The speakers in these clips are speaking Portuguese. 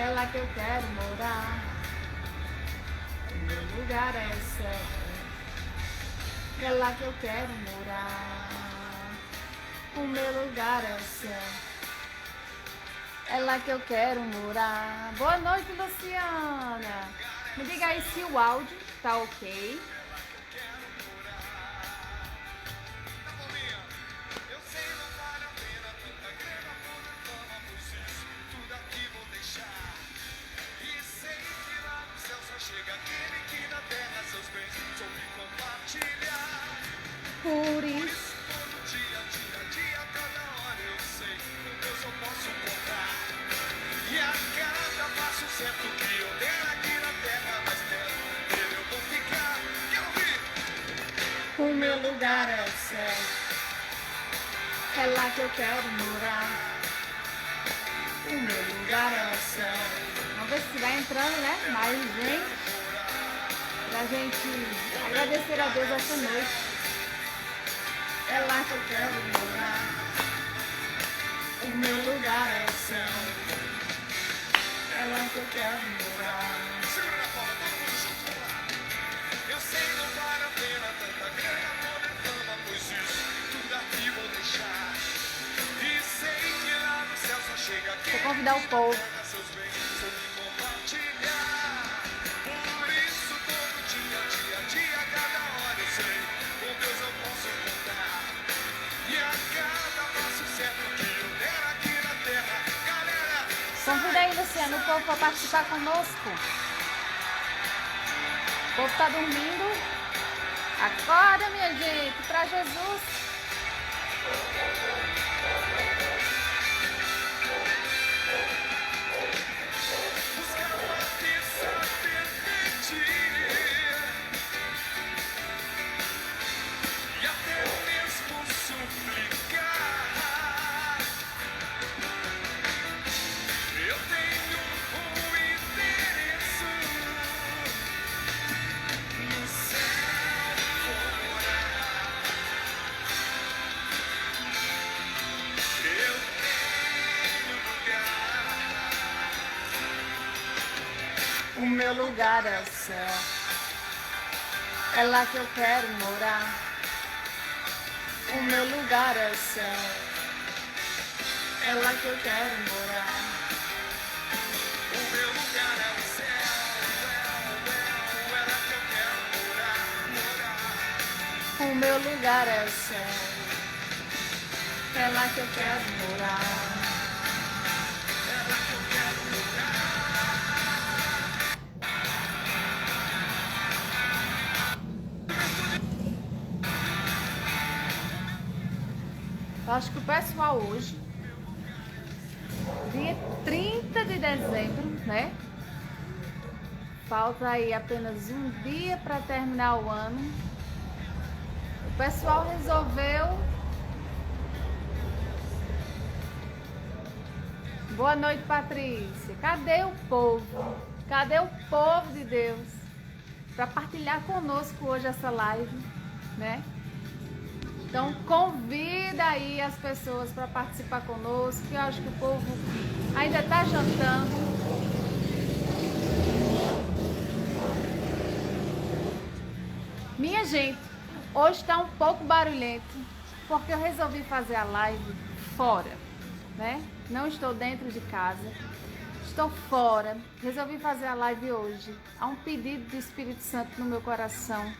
É lá que eu quero morar. O meu lugar é o céu. É lá que eu quero morar. O meu lugar é o céu. É lá que eu quero morar. Boa noite, Luciana. Me diga aí se o áudio tá ok. Por isso. E a cada passo certo que eu der aqui na terra, mais perto dele eu vou ficar. Quero ouvir! O meu lugar é o céu. É lá que eu quero morar. O meu lugar é o céu. Vamos ver se vai entrando, né? Mais gente. Pra gente agradecer a Deus essa noite. É lá que eu quero morar. O meu lugar é o céu. É lá que eu quero morar. Segura na palma, todo mundo junto, vamos lá. Eu sei não vale a pena tanta grana, poder, fama, pois isso tudo aqui vou deixar. E sei que lá no céu só chega quem Vou convidar o povo. pega seus bens sobre compartilhar. Por isso todo dia, cada hora eu sei, com Deus eu posso contar. E a cada passo certo que eu der aqui na terra, galera, Convida aí, Luciano, o povo para participar conosco. O povo tá dormindo. Acorda, minha gente, para Jesus. busca pode saber mentir. E até mesmo suplicar. Eu tenho endereço no céu fora. Eu tenho lugar. O meu lugar é o céu. É lá que eu quero morar. O meu lugar é o céu. É lá que eu quero morar. O meu lugar é o céu. É lá que eu quero morar. O meu lugar é o céu. É lá que eu quero morar. Eu acho que o pessoal hoje, dia 30 de dezembro, né? Falta aí apenas um dia para terminar o ano. O pessoal resolveu. Boa noite, Patrícia. Cadê o povo? Cadê o povo de Deus para partilhar conosco hoje essa live, né? Então convida aí as pessoas para participar conosco, que eu acho que o povo ainda está jantando. Minha gente, hoje está um pouco barulhento, porque eu resolvi fazer a live fora, né? Não estou dentro de casa, estou fora. Resolvi fazer a live hoje. Há um pedido do Espírito Santo no meu coração.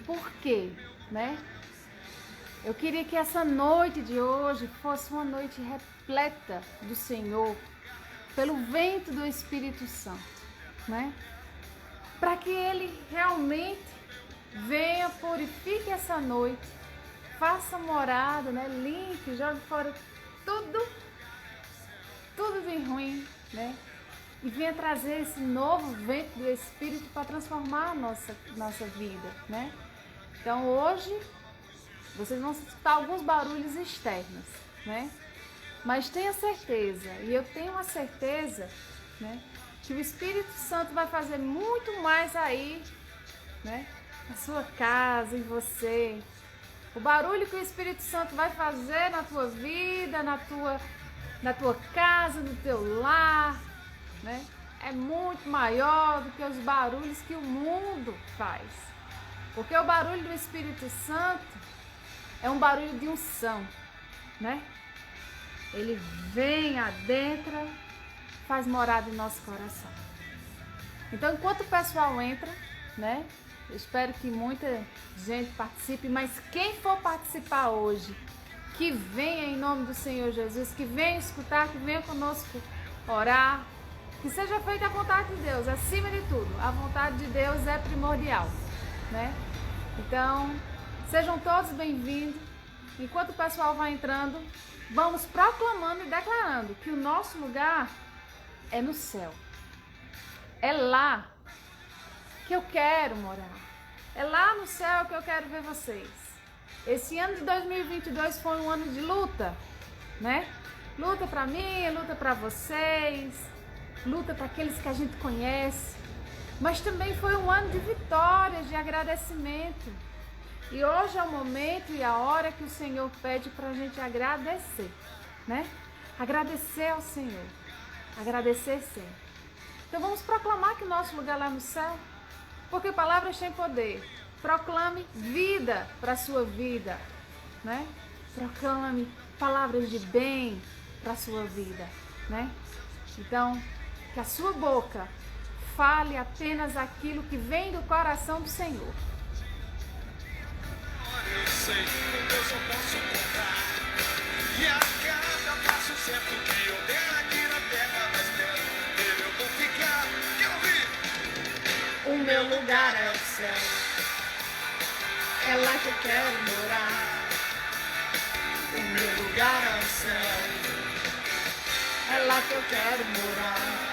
Por quê, né? Eu queria que essa noite de hoje fosse uma noite repleta do Senhor, pelo vento do Espírito Santo, né? Para que Ele realmente venha, purifique essa noite, faça morada, né? Limpe, jogue fora tudo de ruim, né? E venha trazer esse novo vento do Espírito para transformar a nossa vida, né? Então hoje vocês vão escutar alguns barulhos externos, né? Mas tenha certeza, e eu tenho a certeza, né, que o Espírito Santo vai fazer muito mais aí, né, na sua casa, em você. O barulho que o Espírito Santo vai fazer na tua vida, na tua casa, no teu lar, né? É muito maior do que os barulhos que o mundo faz. Porque o barulho do Espírito Santo é um barulho de unção, né? Ele vem, adentra, faz morada em nosso coração. Então, enquanto o pessoal entra, né? Eu espero que muita gente participe, mas quem for participar hoje, que venha em nome do Senhor Jesus, que venha escutar, que venha conosco orar, que seja feita a vontade de Deus, acima de tudo. A vontade de Deus é primordial, né? Então, sejam todos bem-vindos. Enquanto o pessoal vai entrando, vamos proclamando e declarando que o nosso lugar é no céu. É lá que eu quero morar. É lá no céu que eu quero ver vocês. Esse ano de 2022 foi um ano de luta, né? Luta para mim, luta para vocês, luta para aqueles que a gente conhece. Mas também foi um ano de vitórias, de agradecimento. E hoje é o momento e a hora que o Senhor pede para a gente agradecer, né? Agradecer ao Senhor. Agradecer sempre. Então vamos proclamar que o nosso lugar lá no céu, porque palavras têm poder. Proclame vida para a sua vida, né? Proclame palavras de bem para a sua vida, né? Então, que a sua boca fale apenas aquilo que vem do coração do Senhor. Eu sei, com Deus eu posso contar. E a cada passo certo que eu der aqui na terra, mais perto dele eu vou ficar. Quero ouvir. O meu lugar é o céu. É lá que eu quero morar. O meu lugar é o céu. É lá que eu quero morar.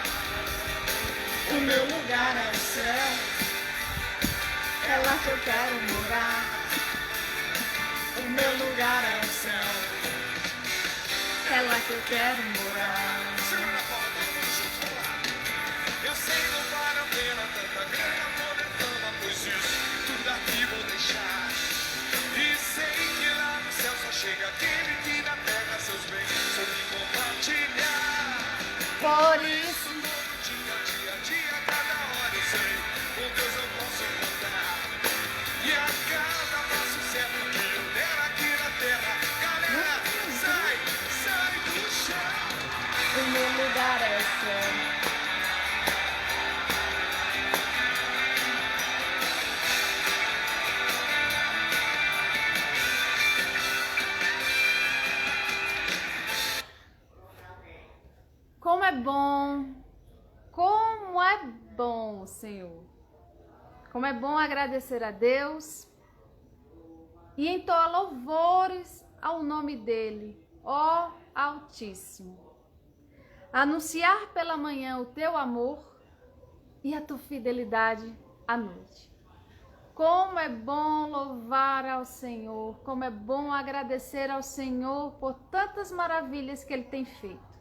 O meu lugar é o céu. É lá que eu quero morar. O meu lugar é o céu. É lá que eu quero morar. Segura na palma, todo mundo junto, vamos lá. Eu sei não vale a pena tanta grana, poder, fama, pois isso tudo aqui vou deixar. E sei que lá no céu só chega aquele que na terra seus bens soube compartilhar. Por isso, Todo dia, cada hora eu sei, com Deus eu posso contar. E a cada passo certo que eu der aqui na terra, galera, sai do chão. o meu lugar é o céu. Como é bom, Senhor. Como é bom agradecer a Deus e entoar louvores ao nome dele, ó Altíssimo. Anunciar pela manhã o teu amor e a tua fidelidade à noite. Como é bom louvar ao Senhor, como é bom agradecer ao Senhor por tantas maravilhas que ele tem feito.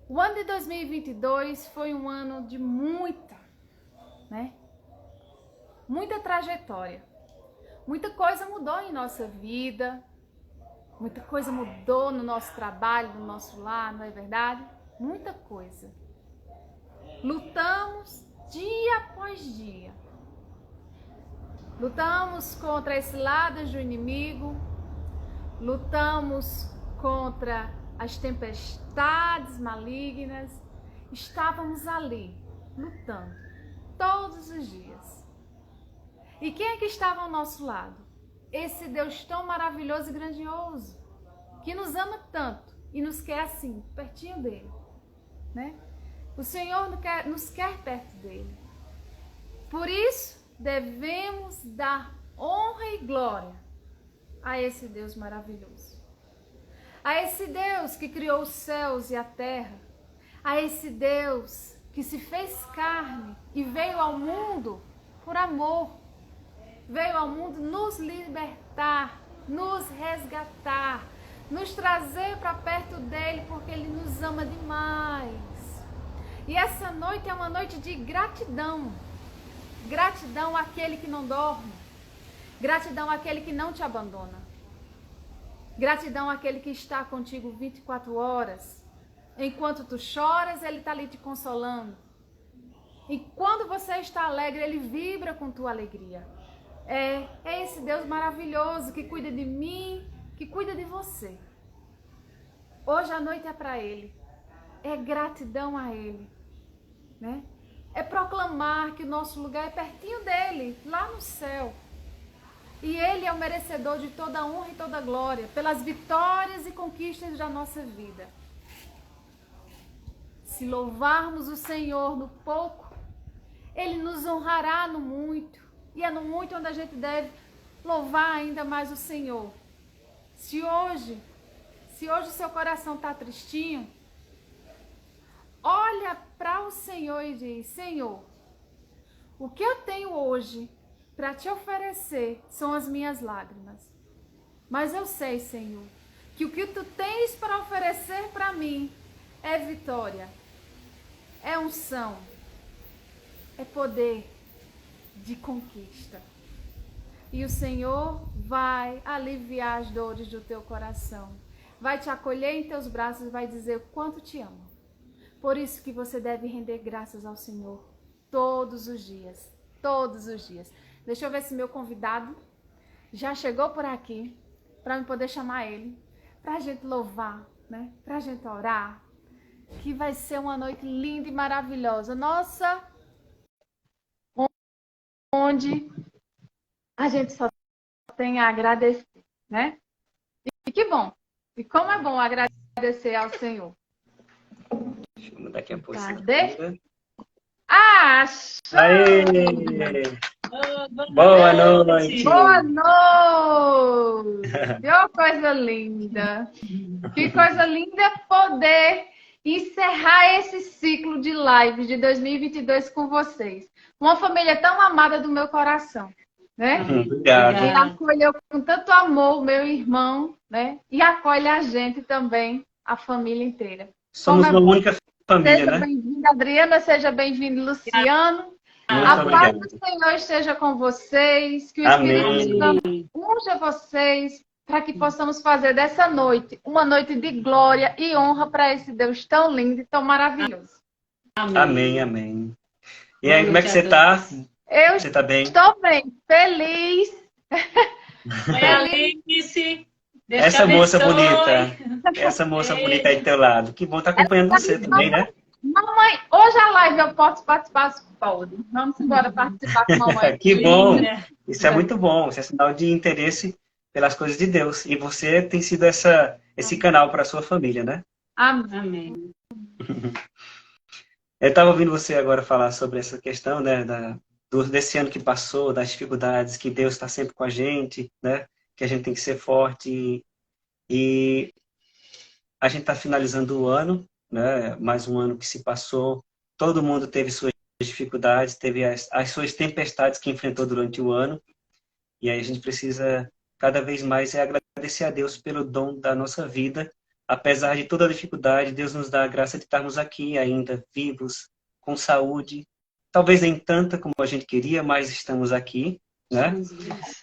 O ano de 2022 foi um ano de muita trajetória. Muita coisa mudou em nossa vida, muita coisa mudou no nosso trabalho, no nosso lar, não é verdade? Muita coisa. Lutamos dia após dia. Lutamos contra esse lado do inimigo, lutamos contra as tempestades malignas, estávamos ali, lutando, todos os dias. E quem é que estava ao nosso lado? Esse Deus tão maravilhoso e grandioso, que nos ama tanto e nos quer assim, pertinho dele, né? O Senhor nos quer perto dele. Por isso, devemos dar honra e glória a esse Deus maravilhoso. A esse Deus que criou os céus e a terra, a esse Deus que se fez carne e veio ao mundo por amor, veio ao mundo nos libertar, nos resgatar, nos trazer para perto dele porque ele nos ama demais. E essa noite é uma noite de gratidão, gratidão àquele que não dorme, gratidão àquele que não te abandona. Gratidão àquele que está contigo 24 horas, Enquanto tu choras, Ele está ali te consolando. E quando você está alegre, Ele vibra com tua alegria. É esse Deus maravilhoso que cuida de mim, que cuida de você. Hoje a noite é para Ele. É gratidão a Ele, né? É proclamar que o nosso lugar é pertinho dEle, lá no céu. E Ele é o merecedor de toda a honra e toda a glória, pelas vitórias e conquistas da nossa vida. Se louvarmos o Senhor no pouco, Ele nos honrará no muito. E é no muito onde a gente deve louvar ainda mais o Senhor. Se hoje o seu coração está tristinho, olha para o Senhor e diz: Senhor, o que eu tenho hoje para te oferecer são as minhas lágrimas. Mas eu sei, Senhor, que o que tu tens para oferecer para mim é vitória, é unção, é poder de conquista. E o Senhor vai aliviar as dores do teu coração. Vai te acolher em teus braços e vai dizer o quanto te ama. Por isso que você deve render graças ao Senhor todos os dias. Todos os dias. Deixa eu ver se meu convidado já chegou por aqui para eu poder chamar ele, para a gente louvar, né? Para a gente orar, que vai ser uma noite linda e maravilhosa. Nossa, onde a gente só tem a agradecer, né? E que bom. E como é bom agradecer ao Senhor. Deixa eu mudar aqui a posição. Cadê? Show! Aê! Boa noite! Boa noite! Que coisa linda! Que coisa linda poder encerrar esse ciclo de lives de 2022 com vocês. Uma família tão amada do meu coração, né? Obrigado. Que acolheu com tanto amor o meu irmão, né? E acolhe a gente também, a família inteira. Somos uma única família, seja né? bem-vinda, Adriana, seja bem-vindo, Luciano. A paz do Senhor esteja com vocês, que o Espírito Santo unja vocês, para que possamos fazer dessa noite uma noite de glória e honra para esse Deus tão lindo e tão maravilhoso. Amém, amém. E aí, como é que você está? Você está bem? Estou bem, feliz. Alice, essa moça bonita, essa moça bonita aí do teu lado. Que bom estar acompanhando você também, né? Mamãe, hoje a live eu posso participar? Pode. Vamos embora participar com a mamãe. Que bom. Isso é muito bom. Isso é sinal de interesse pelas coisas de Deus. E você tem sido esse canal para a sua família, né? Amém. Eu estava ouvindo você agora falar sobre essa questão, né, desse ano que passou, das dificuldades, que Deus está sempre com a gente, né, que a gente tem que ser forte. E a gente está finalizando o ano, né, mais um ano que se passou. Todo mundo teve suas dificuldades, teve as suas tempestades que enfrentou durante o ano. E aí a gente precisa, cada vez mais, agradecer a Deus pelo dom da nossa vida. Apesar de toda a dificuldade, Deus nos dá a graça de estarmos aqui ainda, vivos, com saúde. Talvez nem tanta como a gente queria, mas estamos aqui, né?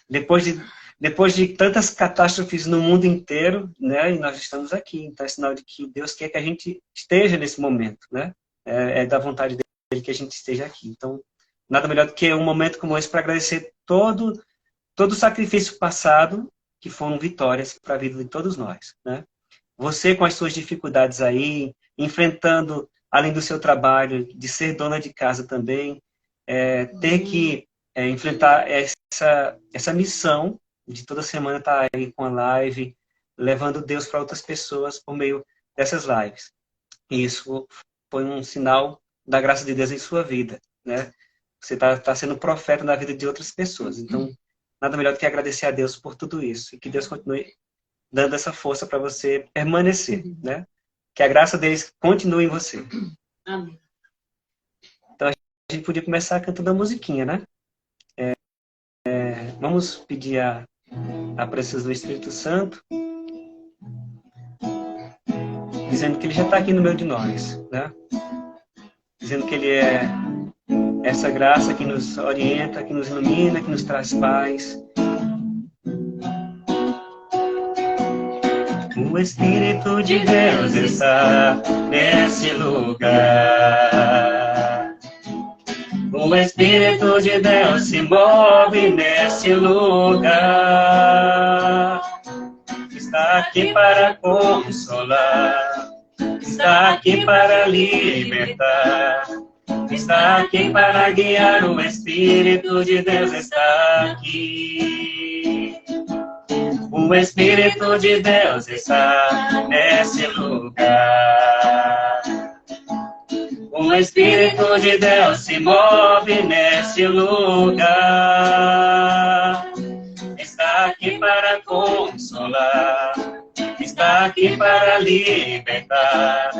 Depois de tantas catástrofes no mundo inteiro, né? E nós estamos aqui. Então é sinal de que Deus quer que a gente esteja nesse momento, né? É da vontade dele que a gente esteja aqui. Então, nada melhor do que um momento como esse para agradecer todo o sacrifício passado, que foram vitórias para a vida de todos nós, né? Você com as suas dificuldades aí, enfrentando, além do seu trabalho, de ser dona de casa também, ter que enfrentar essa missão de toda semana estar aí com a live, levando Deus para outras pessoas por meio dessas lives. E isso foi um sinal da graça de Deus em sua vida, né? Você está sendo profeta na vida de outras pessoas. Então, nada melhor do que agradecer a Deus por tudo isso. E que Deus continue dando essa força para você permanecer, né? Que a graça deles continue em você. Amém. Então, a gente podia começar cantando a musiquinha, né? Vamos pedir a presença do Espírito Santo, dizendo que ele já está aqui no meio de nós, né? Dizendo que ele é essa graça que nos orienta, que nos ilumina, que nos traz paz. O Espírito de Deus está nesse lugar. O Espírito de Deus se move nesse lugar. Está aqui para consolar. Está aqui para libertar. Está aqui para guiar. O Espírito de Deus está aqui. O Espírito de Deus está nesse lugar. O Espírito de Deus se move nesse lugar. Está aqui para consolar. Está aqui para libertar.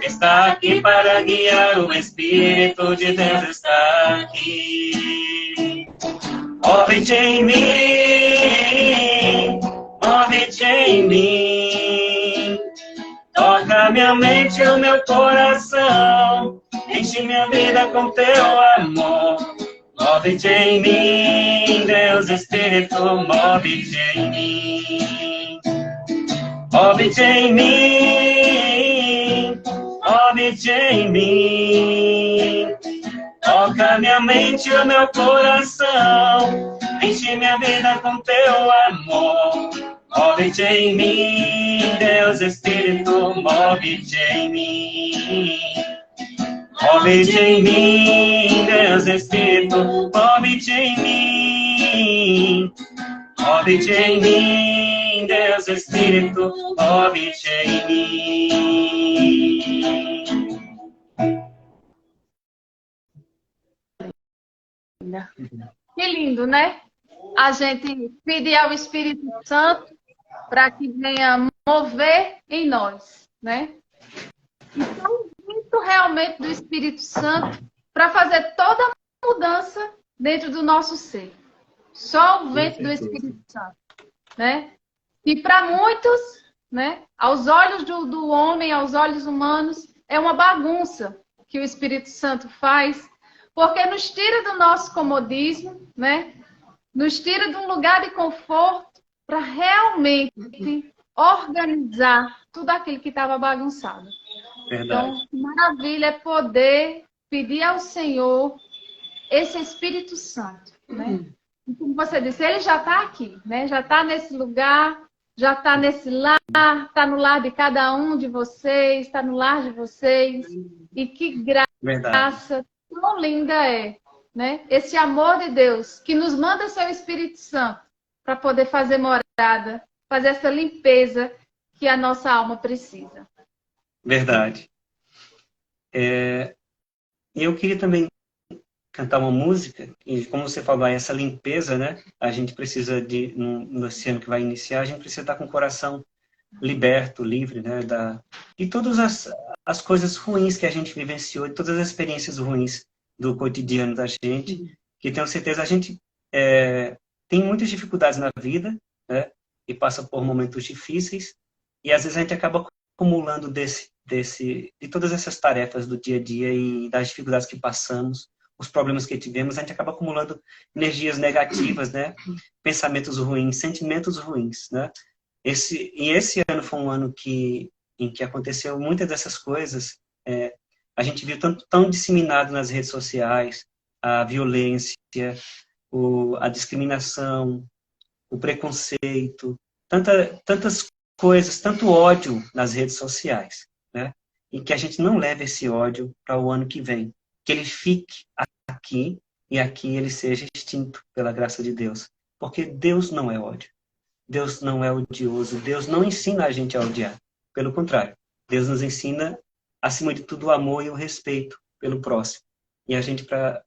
Está aqui para guiar. O Espírito de Deus está aqui. Move-te em mim. Move-te em mim. Toca minha mente e o meu coração. Enche minha vida com teu amor. Move-te em mim, Deus Espírito, move-te em mim. Move-te em mim, move-te em mim. Toca minha mente e o meu coração. Enche minha vida com teu amor. Move-te em mim, Deus Espírito, move-te em mim. Move-te em mim, Deus Espírito, move-te em mim. Move-te em mim, Deus Espírito, move-te em mim. Que lindo, né? A gente pedir ao Espírito Santo para que venha mover em nós, né? Então, muito realmente do Espírito Santo para fazer toda a mudança dentro do nosso ser. Só o vento do Espírito Santo, né? E para muitos, né? Aos olhos do homem, aos olhos humanos, é uma bagunça que o Espírito Santo faz, porque nos tira do nosso comodismo, né? Nos tira de um lugar de conforto para realmente organizar tudo aquilo que estava bagunçado. Verdade. Então, maravilha é poder pedir ao Senhor esse Espírito Santo, né? E como você disse, ele já está aqui, né? Já está nesse lugar, já está nesse lar, está no lar de cada um de vocês, está no lar de vocês. E que graça tão linda é, né? Esse amor de Deus que nos manda seu Espírito Santo para poder fazer morada, fazer essa limpeza que a nossa alma precisa. Verdade. Eu queria também cantar uma música, e como você falou, essa limpeza, né? A gente precisa nesse ano que vai iniciar, a gente precisa estar com o coração liberto, livre, né? De todas as coisas ruins que a gente vivenciou, de todas as experiências ruins do cotidiano da gente, que tenho certeza a gente tem muitas dificuldades na vida, né? E passa por momentos difíceis, e às vezes a gente acaba acumulando de todas essas tarefas do dia a dia e das dificuldades que passamos, os problemas que tivemos, a gente acaba acumulando energias negativas, né? Pensamentos ruins, sentimentos ruins, né? Esse ano foi um ano em que aconteceu muitas dessas coisas. A gente viu tão disseminado nas redes sociais a violência, a discriminação, o preconceito, tantas coisas, tanto ódio nas redes sociais, né? E que a gente não leve esse ódio para o ano que vem. Que ele fique aqui e aqui ele seja extinto pela graça de Deus. Porque Deus não é ódio. Deus não é odioso. Deus não ensina a gente a odiar. Pelo contrário, Deus nos ensina, acima de tudo, o amor e o respeito pelo próximo. E a gente, para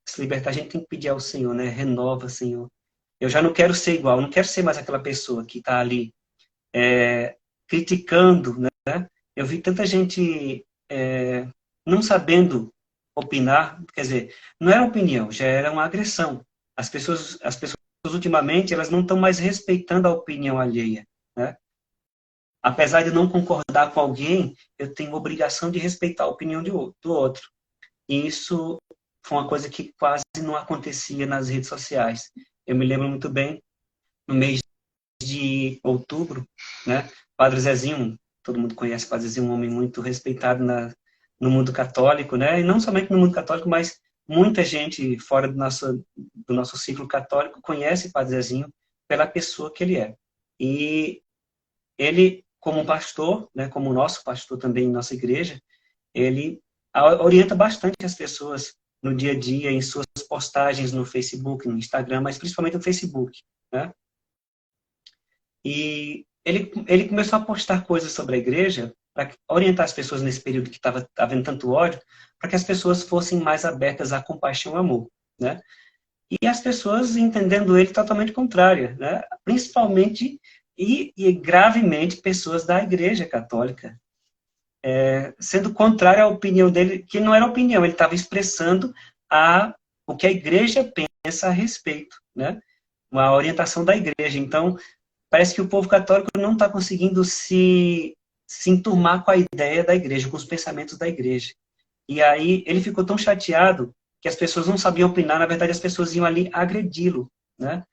se libertar, a gente tem que pedir ao Senhor, né? Renova, Senhor. Eu já não quero ser igual, não quero ser mais aquela pessoa que está ali criticando, né? Eu vi tanta gente não sabendo opinar, quer dizer, não era opinião, já era uma agressão. As pessoas ultimamente, elas não estão mais respeitando a opinião alheia, né? Apesar de não concordar com alguém, eu tenho obrigação de respeitar a opinião do outro. E isso foi uma coisa que quase não acontecia nas redes sociais. Eu me lembro muito bem, no mês de outubro, né? Padre Zezinho, todo mundo conhece o Padre Zezinho, um homem muito respeitado no mundo católico, né? E não somente no mundo católico, mas muita gente fora do nosso ciclo católico conhece o Padre Zezinho pela pessoa que ele é. E ele, como um pastor, né, como o nosso pastor também em nossa igreja, ele orienta bastante as pessoas no dia a dia, em suas postagens no Facebook, no Instagram, mas principalmente no Facebook, né? E ele começou a postar coisas sobre a igreja para orientar as pessoas nesse período que estava havendo tanto ódio, para que as pessoas fossem mais abertas à compaixão e ao amor, né? E as pessoas entendendo ele totalmente contrária, né? Principalmente e gravemente pessoas da Igreja Católica, sendo contrária à opinião dele, que não era opinião, ele estava expressando o que a Igreja pensa a respeito, né? Uma orientação da Igreja. Então, parece que o povo católico não está conseguindo se enturmar com a ideia da Igreja, com os pensamentos da Igreja. E aí ele ficou tão chateado que as pessoas não sabiam opinar, na verdade as pessoas iam ali agredi-lo, né?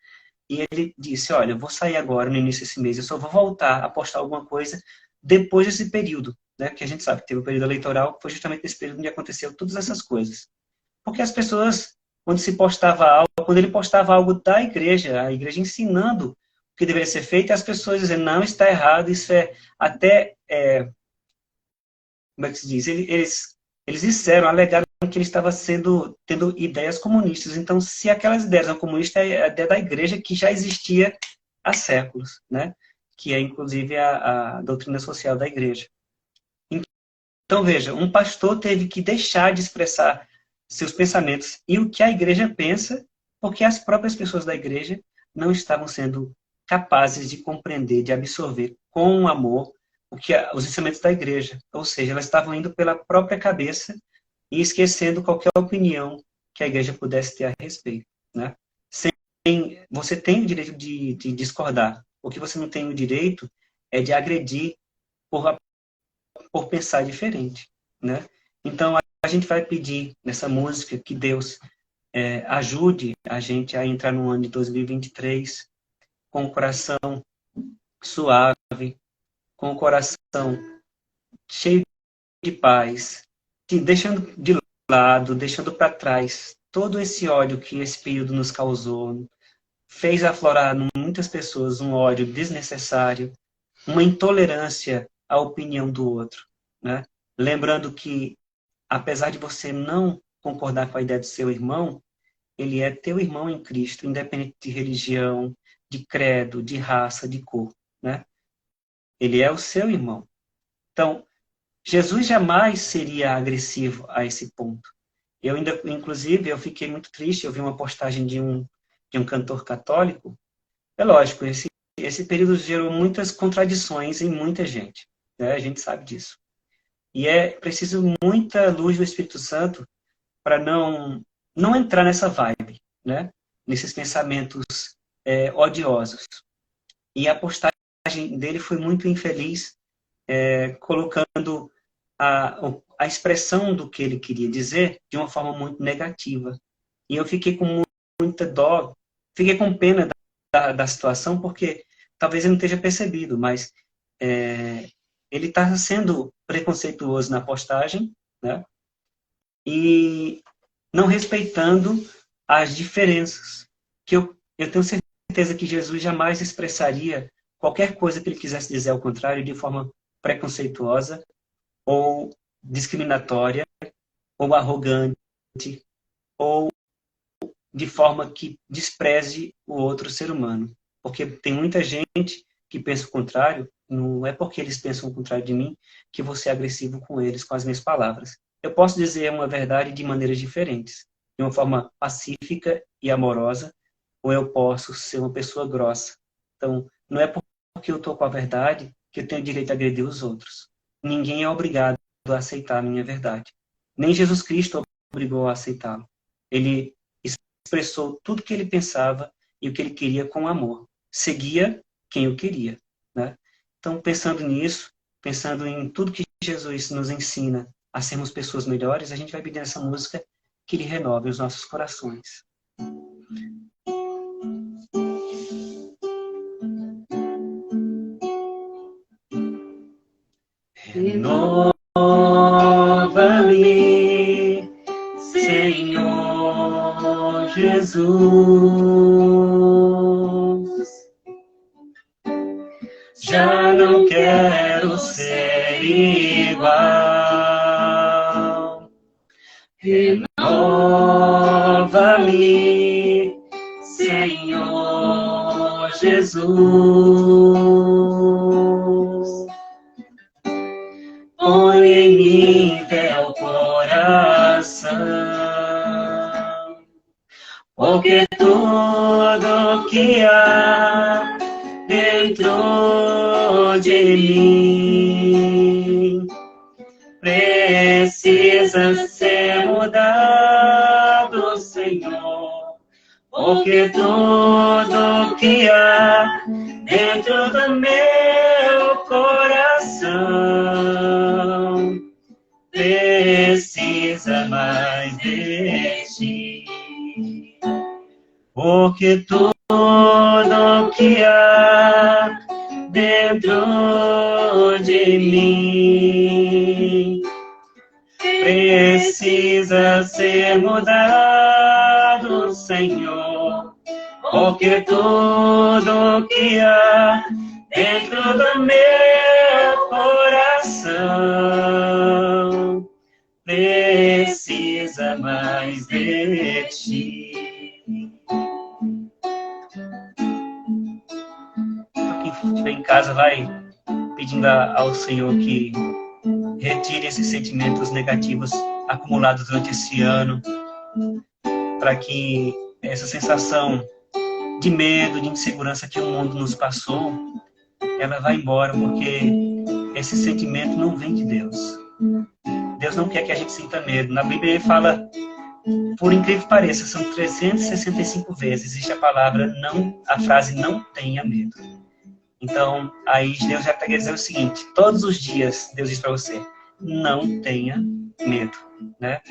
E ele disse, olha, eu vou sair agora no início desse mês, eu só vou voltar a postar alguma coisa depois desse período, né? Porque a gente sabe que teve o período eleitoral, foi justamente nesse período onde aconteceu todas essas coisas. Porque as pessoas, quando ele postava algo da igreja, a igreja ensinando o que deveria ser feito, e as pessoas dizendo, não, está errado, isso é até, como é que se diz? Eles disseram, alegaram que ele estava tendo ideias comunistas. Então, se aquelas ideias são comunistas, é a ideia da igreja que já existia há séculos, né? Que é, inclusive, a doutrina social da igreja. Então, veja, um pastor teve que deixar de expressar seus pensamentos e o que a igreja pensa, porque as próprias pessoas da igreja não estavam sendo capazes de compreender, de absorver com amor os ensinamentos da igreja. Ou seja, elas estavam indo pela própria cabeça e esquecendo qualquer opinião que a igreja pudesse ter a respeito, né? Você tem o direito de discordar. O que você não tem o direito é de agredir por pensar diferente, né? Então, a gente vai pedir nessa música que Deus ajude a gente a entrar no ano de 2023 com o coração suave, com o coração cheio de paz, deixando de lado, deixando para trás todo esse ódio que esse período nos causou, fez aflorar em muitas pessoas um ódio desnecessário, uma intolerância à opinião do outro, né? Lembrando que, apesar de você não concordar com a ideia do seu irmão, ele é teu irmão em Cristo, independente de religião, de credo, de raça, de cor, né? Ele é o seu irmão. Então, Jesus jamais seria agressivo a esse ponto. Inclusive, eu fiquei muito triste, eu vi uma postagem de um cantor católico. É lógico, esse período gerou muitas contradições em muita gente, né? A gente sabe disso. E é preciso muita luz do Espírito Santo para não entrar nessa vibe, né? Nesses pensamentos odiosos. E a postagem dele foi muito infeliz, colocando a expressão do que ele queria dizer de uma forma muito negativa. E eu fiquei com muita dó, fiquei com pena da situação, porque talvez ele não esteja percebido, mas ele está sendo preconceituoso na postagem, né? E não respeitando as diferenças. Que eu tenho certeza que Jesus jamais expressaria qualquer coisa que ele quisesse dizer ao contrário de forma preconceituosa, ou discriminatória, ou arrogante, ou de forma que despreze o outro ser humano. Porque tem muita gente que pensa o contrário, não é porque eles pensam o contrário de mim que vou ser agressivo com eles, com as minhas palavras. Eu posso dizer uma verdade de maneiras diferentes, de uma forma pacífica e amorosa, ou eu posso ser uma pessoa grossa. Então, não é porque eu estou com a verdade que eu tenho direito a agredir os outros. Ninguém é obrigado a aceitar a minha verdade. Nem Jesus Cristo obrigou a aceitá-lo. Ele expressou tudo o que ele pensava e o que ele queria com amor. Seguia quem eu queria, né? Então, pensando nisso, pensando em tudo que Jesus nos ensina a sermos pessoas melhores, a gente vai pedir nessa música que ele renove os nossos corações. Renova-me, Senhor Jesus. Já não quero ser igual. Renova-me, Senhor Jesus. Põe em mim teu coração, porque tudo que há dentro de mim precisa ser mudado, Senhor, porque tudo que há dentro do meu coração precisa mais de ti, porque tudo que há dentro de mim precisa ser mudado, Senhor, porque tudo que há dentro do meu coração precisa mais de ti. Então, quem estiver em casa vai pedindo ao Senhor que retire esses sentimentos negativos acumulados durante esse ano, para que essa sensação de medo, de insegurança que o mundo nos passou, ela vai embora, porque esse sentimento não vem de Deus. Deus não quer que a gente sinta medo. Na Bíblia ele fala, por incrível que pareça, são 365 vezes existe a frase não tenha medo. Então, aí Deus já pega e diz o seguinte, todos os dias Deus diz para você, não tenha medo, né?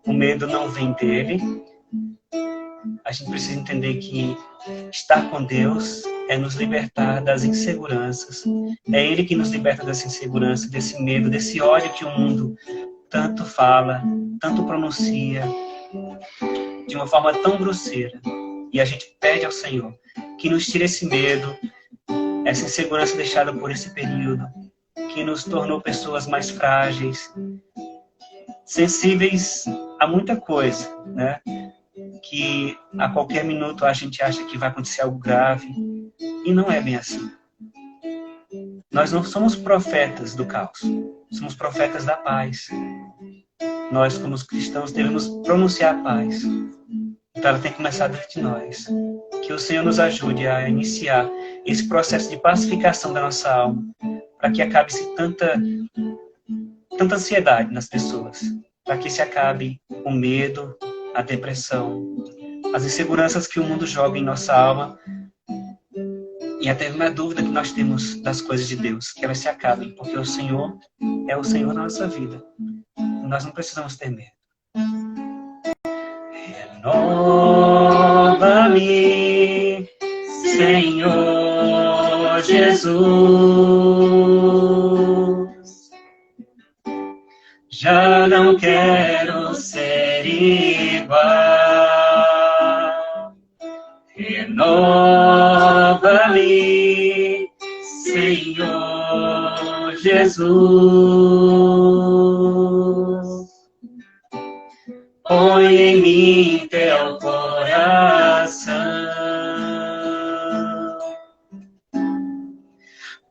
O medo não vem dele. A gente precisa entender que estar com Deus é nos libertar das inseguranças. É Ele que nos liberta dessa insegurança, desse medo, desse ódio que o mundo tanto fala, tanto pronuncia, de uma forma tão grosseira. E a gente pede ao Senhor que nos tire esse medo, essa insegurança deixada por esse período, que nos tornou pessoas mais frágeis, sensíveis a muita coisa, né? Que a qualquer minuto a gente acha que vai acontecer algo grave, e não é bem assim. Nós não somos profetas do caos, somos profetas da paz. Nós, como cristãos, devemos pronunciar a paz. Então ela tem que começar dentro de nós. Que o Senhor nos ajude a iniciar esse processo de pacificação da nossa alma, para que acabe-se tanta ansiedade nas pessoas, para que se acabe o medo, a depressão, as inseguranças que o mundo joga em nossa alma, e até uma dúvida que nós temos das coisas de Deus, que elas se acabem, porque o Senhor é o Senhor da nossa vida. Nós não precisamos ter medo. Renova-me, Senhor Jesus. Já não quero ser igual. Renova-me, Senhor Jesus. Põe em mim teu coração,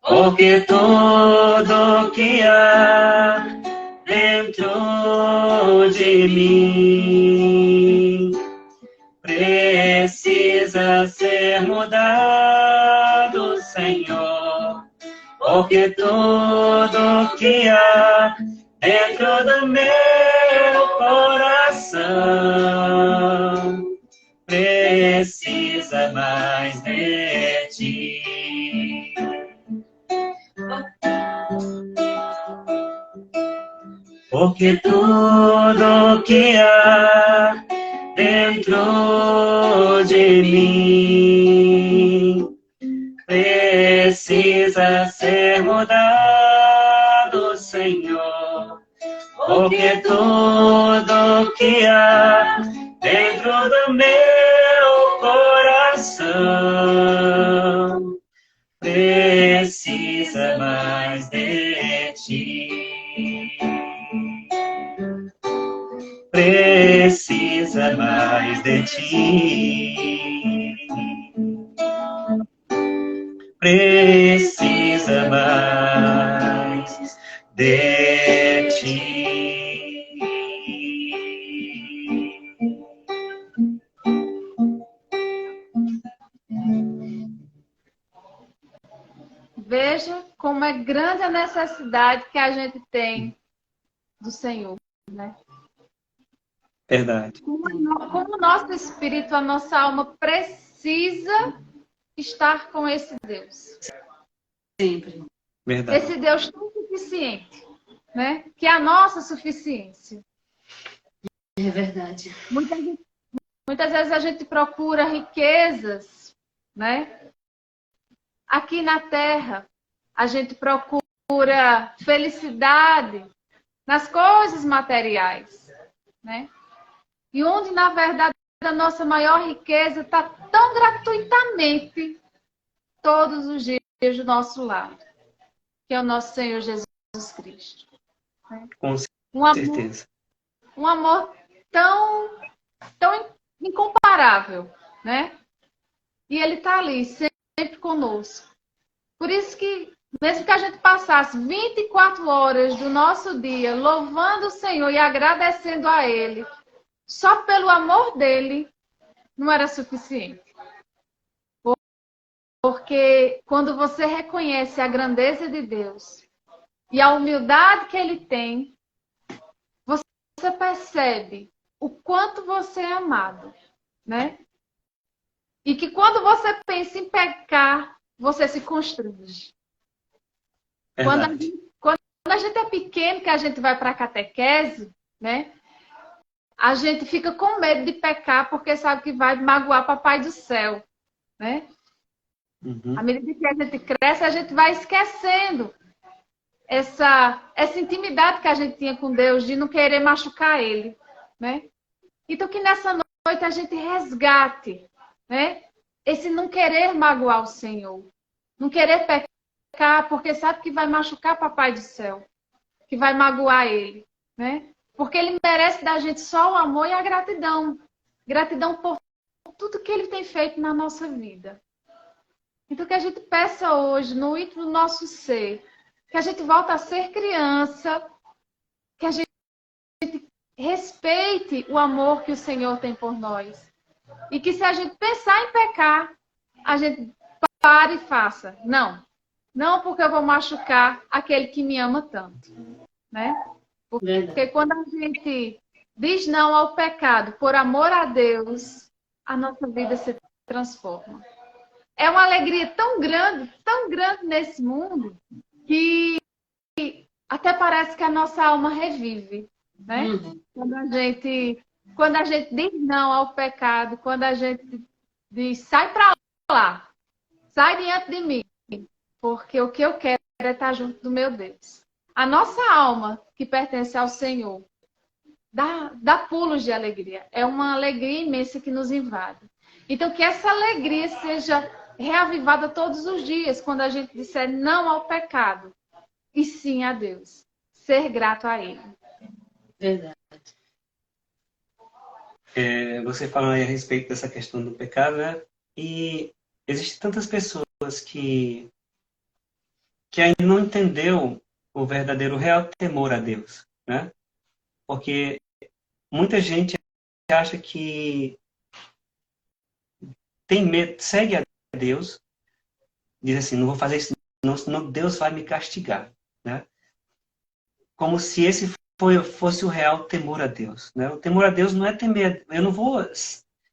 porque tudo que há dentro de mim precisa ser mudado, Senhor, porque tudo que há dentro do meu coração precisa mais de ti. Porque tudo que há dentro de mim precisa ser mudado, Senhor, Senhor, porque tudo que há dentro do meu coração precisa mais de ti. Precisa mais de ti. Precisa mais de ti. Veja como é grande a necessidade que a gente tem do Senhor, né? Verdade. Como o nosso espírito, a nossa alma precisa estar com esse Deus. Sempre. Verdade. Esse Deus tão suficiente, né? Que é a nossa suficiência. É verdade. Muitas vezes a gente procura riquezas, né? Aqui na Terra, a gente procura felicidade nas coisas materiais, né? E onde, na verdade, a nossa maior riqueza está tão gratuitamente todos os dias do nosso lado, que é o nosso Senhor Jesus Cristo. Né? Com Um certeza. amor tão incomparável, né? E Ele está ali, sempre conosco. Por isso que, mesmo que a gente passasse 24 horas do nosso dia louvando o Senhor e agradecendo a Ele, só pelo amor dele, não era suficiente. Porque quando você reconhece a grandeza de Deus e a humildade que Ele tem, você percebe o quanto você é amado, né? E que quando você pensa em pecar, você se constrange. Quando a gente é pequeno, que a gente vai para a catequese, né? A gente fica com medo de pecar porque sabe que vai magoar Papai do Céu, né? Uhum. À medida que a gente cresce, a gente vai esquecendo essa intimidade que a gente tinha com Deus, de não querer machucar Ele, né? Então que nessa noite a gente resgate, né? Esse não querer magoar o Senhor, não querer pecar porque sabe que vai machucar Papai do Céu, que vai magoar Ele, né? Porque Ele merece da gente só o amor e a gratidão. Gratidão por tudo que Ele tem feito na nossa vida. Então que a gente peça hoje, no íntimo do nosso ser, que a gente volte a ser criança, que a gente respeite o amor que o Senhor tem por nós. E que se a gente pensar em pecar, a gente pare e faça. Não porque eu vou machucar aquele que me ama tanto, né? Porque quando a gente diz não ao pecado por amor a Deus, a nossa vida se transforma. É uma alegria tão grande nesse mundo, que até parece que a nossa alma revive, né? Quando a gente diz não ao pecado, quando a gente diz sai pra lá, sai diante de mim, porque o que eu quero é estar junto do meu Deus. A nossa alma, que pertence ao Senhor, dá pulos de alegria. É uma alegria imensa que nos invade. Então, que essa alegria seja reavivada todos os dias, quando a gente disser não ao pecado, e sim a Deus. Ser grato a Ele. Verdade. Você falando aí a respeito dessa questão do pecado, né? E existem tantas pessoas que ainda não entendeu o verdadeiro, real temor a Deus, né? Porque muita gente acha que tem medo, segue a Deus, diz assim, não vou fazer isso, senão Deus vai me castigar, né? Como se esse fosse o real temor a Deus, né? O temor a Deus não é temer, eu não vou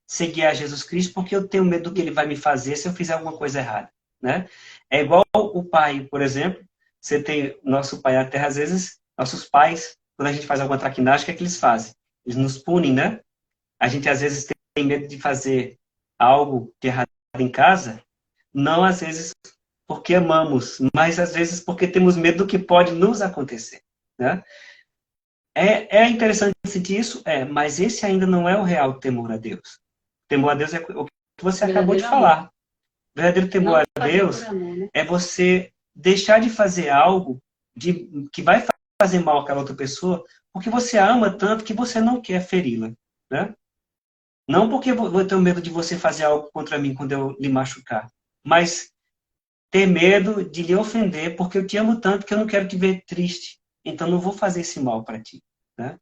seguir a Jesus Cristo porque eu tenho medo do que Ele vai me fazer se eu fizer alguma coisa errada, né? É igual o pai, por exemplo, você tem nosso pai na terra, às vezes, nossos pais, quando a gente faz alguma traquinagem, o que é que eles fazem? Eles nos punem, né? A gente, às vezes, tem medo de fazer algo de errado em casa, não, às vezes, porque amamos, mas, às vezes, porque temos medo do que pode nos acontecer, né? É interessante sentir isso? Mas esse ainda não é o real temor a Deus. Temor a Deus é o que você acabou de falar. Verdadeiro temor a Deus é você deixar de fazer algo que vai fazer mal àquela outra pessoa, porque você a ama tanto que você não quer feri-la, né? Não porque eu tenho medo de você fazer algo contra mim quando eu lhe machucar, mas ter medo de lhe ofender porque eu te amo tanto que eu não quero te ver triste. Então não vou fazer esse mal para ti, né?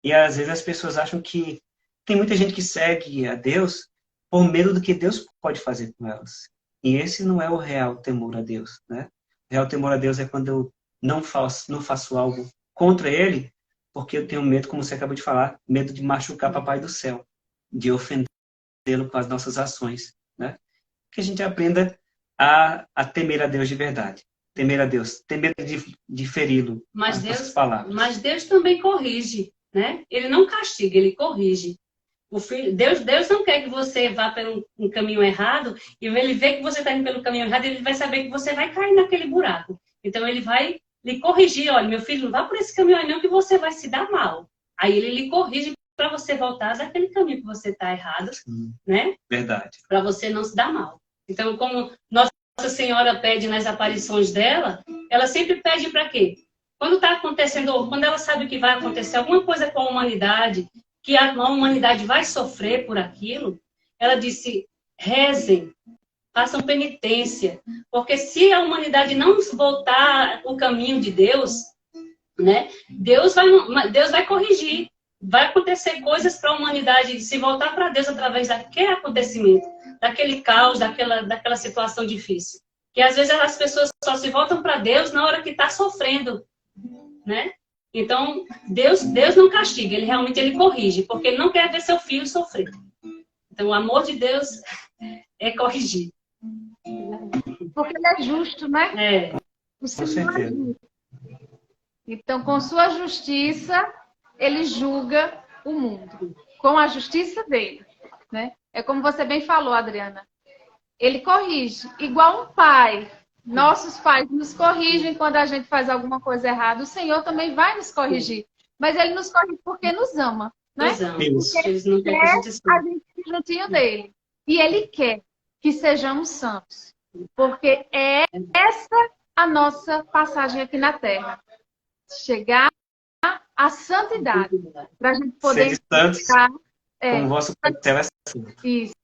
E às vezes as pessoas acham que tem muita gente que segue a Deus por medo do que Deus pode fazer com elas. E esse não é o real temor a Deus, né? O real temor a Deus é quando eu não faço algo contra Ele, porque eu tenho medo, como você acabou de falar, medo de machucar Papai do Céu, de ofendê-lo com as nossas ações, né? Que a gente aprenda a temer a Deus de verdade. Temer a Deus, ter medo de feri-lo com as nossas palavras. Mas Deus também corrige, né? Ele não castiga, ele corrige. Deus não quer que você vá pelo um caminho errado, e ele vê que você está indo pelo caminho errado, ele vai saber que você vai cair naquele buraco. Então ele vai lhe corrigir: olha, meu filho, não vá por esse caminho aí não, que você vai se dar mal. Aí ele lhe corrige para você voltar daquele caminho que você está errado, né? Verdade. Para você não se dar mal. Então, como Nossa Senhora pede nas aparições dela, ela sempre pede para quê? Quando está acontecendo, ou quando ela sabe que vai acontecer alguma coisa com a humanidade, que a humanidade vai sofrer por aquilo, ela disse: rezem, façam penitência, porque se a humanidade não voltar o caminho de Deus, né, Deus vai corrigir. Vai acontecer coisas para a humanidade se voltar para Deus através daquele acontecimento, daquele caos, daquela situação difícil. Que às vezes as pessoas só se voltam para Deus na hora que está sofrendo, né? Então, Deus não castiga, ele corrige, porque ele não quer ver seu filho sofrer. Então, o amor de Deus é corrigir. Porque ele é justo, né? É. Com certeza. Então, com sua justiça, ele julga o mundo. Com a justiça dele, né? É como você bem falou, Adriana. Ele corrige, igual um pai. Nossos pais nos corrigem quando a gente faz alguma coisa errada. O Senhor também vai nos corrigir. Mas ele nos corrige porque nos ama, né? Nos ama. Porque Eles não querem que a gente a gente juntinho dele. E ele quer que sejamos santos. Porque é essa a nossa passagem aqui na Terra. Chegar à santidade. Para a gente poder entrar, como o vosso Pai do céu é santo. Isso.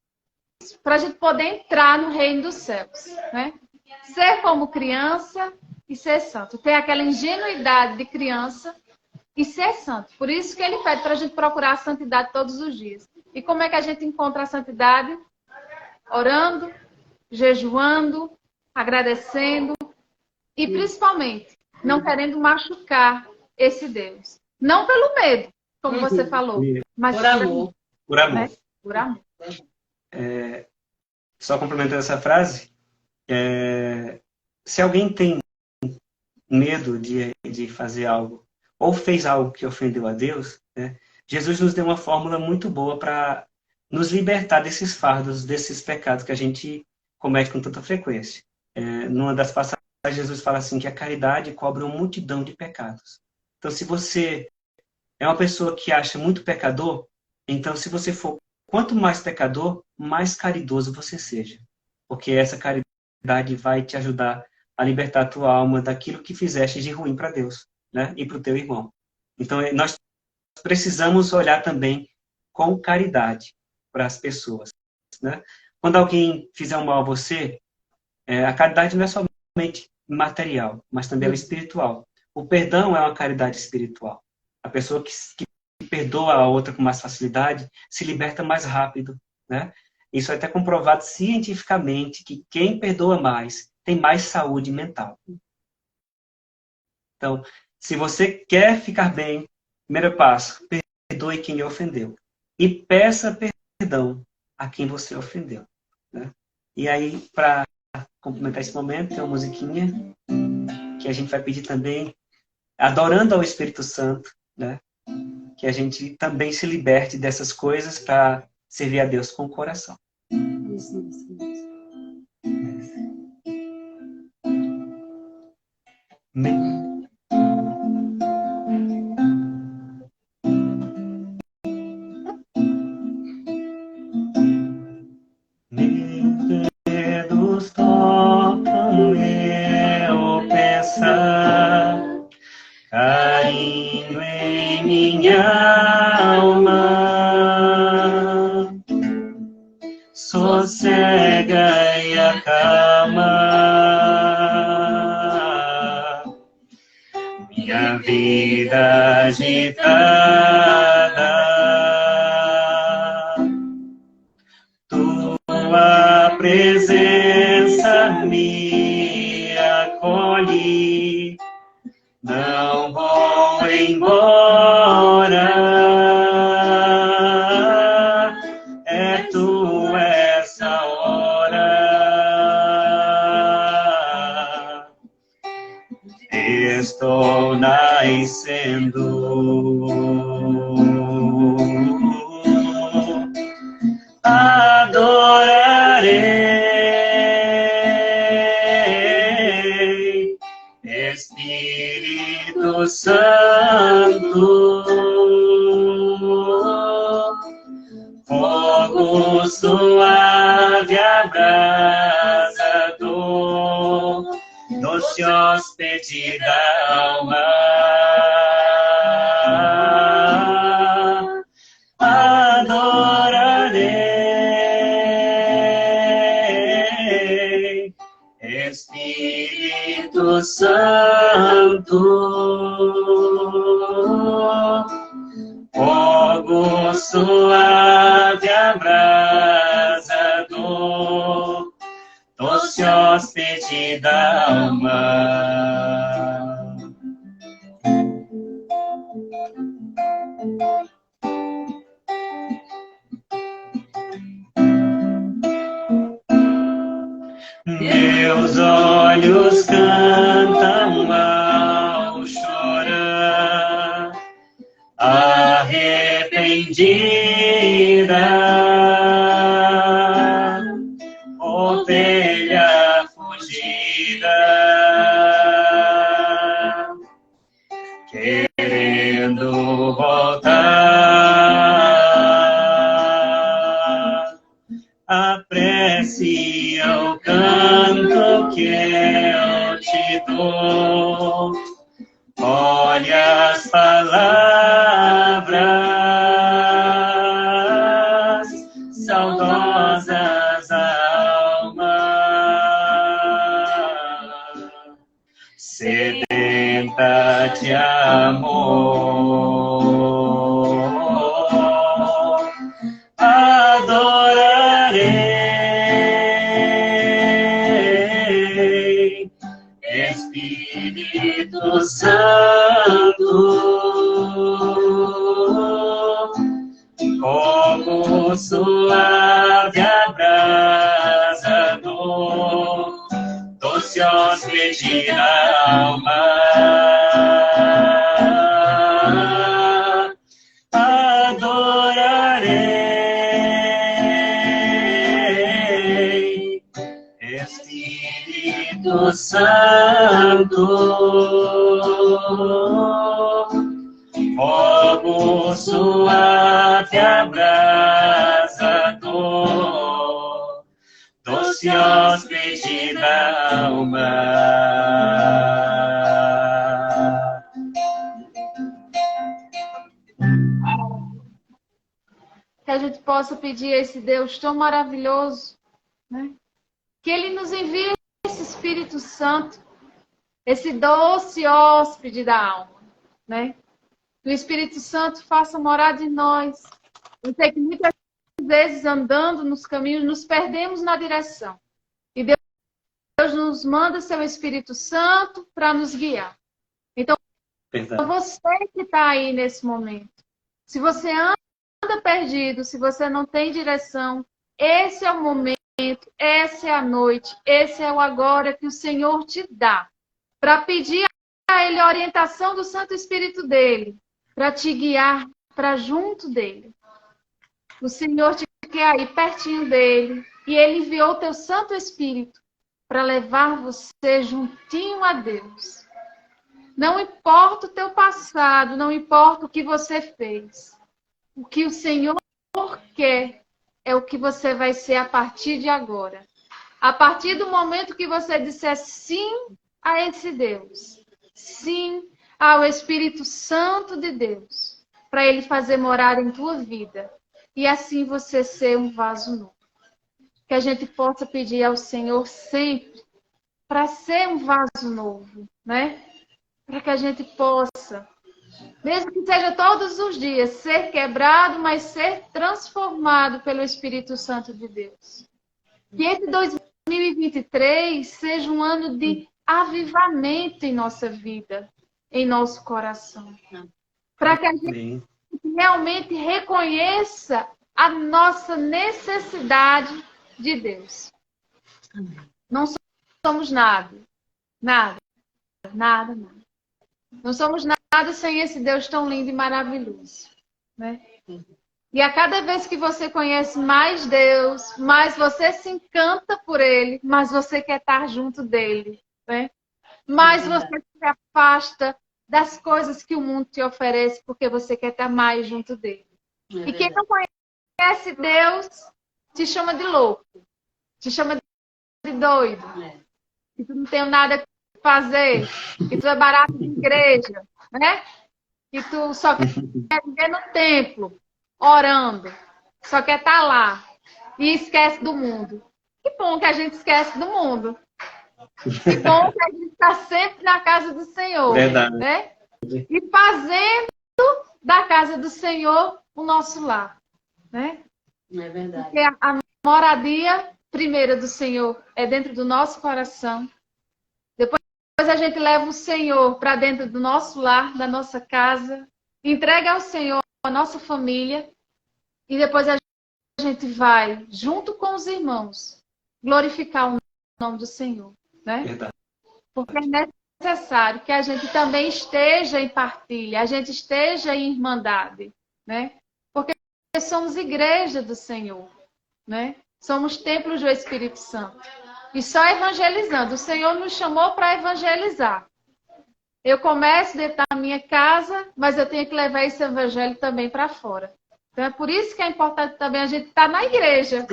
Para a gente poder entrar no reino dos céus, né? Ser como criança e ser santo. Ter aquela ingenuidade de criança e ser santo. Por isso que ele pede para a gente procurar a santidade todos os dias. E como é que a gente encontra a santidade? Orando, jejuando, agradecendo e principalmente não querendo machucar esse Deus. Não pelo medo, como você falou, mas por amor. Por amor. Né? Por amor. Só complementando essa frase, se alguém tem medo de fazer algo, ou fez algo que ofendeu a Deus, né, Jesus nos deu uma fórmula muito boa para nos libertar desses fardos, desses pecados que a gente comete com tanta frequência. Numa das passagens, Jesus fala assim, que a caridade cobre uma multidão de pecados. Então, se você é uma pessoa que acha muito pecador, então, se você for quanto mais pecador, mais caridoso você seja. Porque essa caridade vai te ajudar a libertar a tua alma daquilo que fizeste de ruim para Deus, né? E para o teu irmão. Então, nós precisamos olhar também com caridade para as pessoas, né? Quando alguém fizer um mal a você, a caridade não é somente material, mas também ela é espiritual. O perdão é uma caridade espiritual. A pessoa que perdoa a outra com mais facilidade se liberta mais rápido, né? Isso é até comprovado cientificamente que quem perdoa mais tem mais saúde mental. Então, se você quer ficar bem, primeiro passo, perdoe quem lhe ofendeu. E peça perdão a quem você ofendeu, né? E aí, para complementar esse momento, tem uma musiquinha que a gente vai pedir também, adorando ao Espírito Santo, né? Que a gente também se liberte dessas coisas para servir a Deus com o coração. Isso. Amém. caindo em minha alma, sossega e acalma minha vida agitada. Tua presença me acolhe, não vou embora, é tu essa hora. Estou nascendo, adorarei, Espírito Santo, fogo suave, abrasador, doce hóspede da alma. Adorarei, Espírito Santo, fogo suave, abrasador, doce hóspede da alma. Meus olhos cantam ao chorar, arrependida, ovelha fugida, querendo voltar. Aprecia o canto que eu te dou, olha as palavras saudosas da alma, sedenta de amor. Adorarei, Espírito Santo, fogo suave, abrasador, doce hóspede da alma. Adorarei, Espírito Santo, fogo suave, abrasador, doce hóspede da alma. Que a gente possa pedir a esse Deus tão maravilhoso, né? Que Ele nos envie esse Espírito Santo, esse doce hóspede da alma, né? Que o Espírito Santo faça morar de nós. Eu sei que muitas vezes andando nos caminhos nos perdemos na direção. E Deus nos manda seu Espírito Santo para nos guiar. Então, você que está aí nesse momento, se você anda perdido, se você não tem direção, esse é o momento, essa é a noite, esse é o agora que o Senhor te dá para pedir a Ele a orientação do Santo Espírito dele, para te guiar para junto dele. O Senhor te quer aí pertinho dele e Ele enviou o teu Santo Espírito para levar você juntinho a Deus. Não importa o teu passado, não importa o que você fez. O que o Senhor quer é o que você vai ser a partir de agora. A partir do momento que você disser sim a esse Deus, sim ao Espírito Santo de Deus, para ele fazer morada em tua vida. E assim você ser um vaso novo. Que a gente possa pedir ao Senhor sempre para ser um vaso novo, né? Para que a gente possa, mesmo que seja todos os dias, ser quebrado, mas ser transformado pelo Espírito Santo de Deus. Que esse 2023 seja um ano de avivamento em nossa vida, em nosso coração. Para que a gente realmente reconheça a nossa necessidade de Deus. Não somos nada. Nada. Não somos nada sem esse Deus tão lindo e maravilhoso, né? E a cada vez que você conhece mais Deus, mais você se encanta por Ele, mais você quer estar junto dEle, né? Mais você se afasta das coisas que o mundo te oferece, porque você quer estar mais junto dEle. E quem não conhece Deus, te chama de louco, te chama de doido, que tu não tem nada a fazer, que tu é barato de igreja, né? Que tu só quer viver no templo, orando, só quer estar lá e esquece do mundo. Que bom que a gente esquece do mundo. Que bom que a gente está sempre na casa do Senhor. Verdade. Né? E fazendo da casa do Senhor o nosso lar. Né? É verdade. Porque a moradia primeira do Senhor é dentro do nosso coração. Depois a gente leva o Senhor para dentro do nosso lar, da nossa casa, entrega ao Senhor a nossa família e depois a gente vai, junto com os irmãos, glorificar o nome do Senhor. Né? Verdade. Porque é necessário que a gente também esteja em partilha, a gente esteja em irmandade. Né? Porque somos igreja do Senhor. Né? Somos templos do Espírito Santo. E só evangelizando. O Senhor nos chamou para evangelizar. Eu começo dentro da minha casa, mas eu tenho que levar esse evangelho também para fora. Então é por isso que é importante também a gente estar na igreja,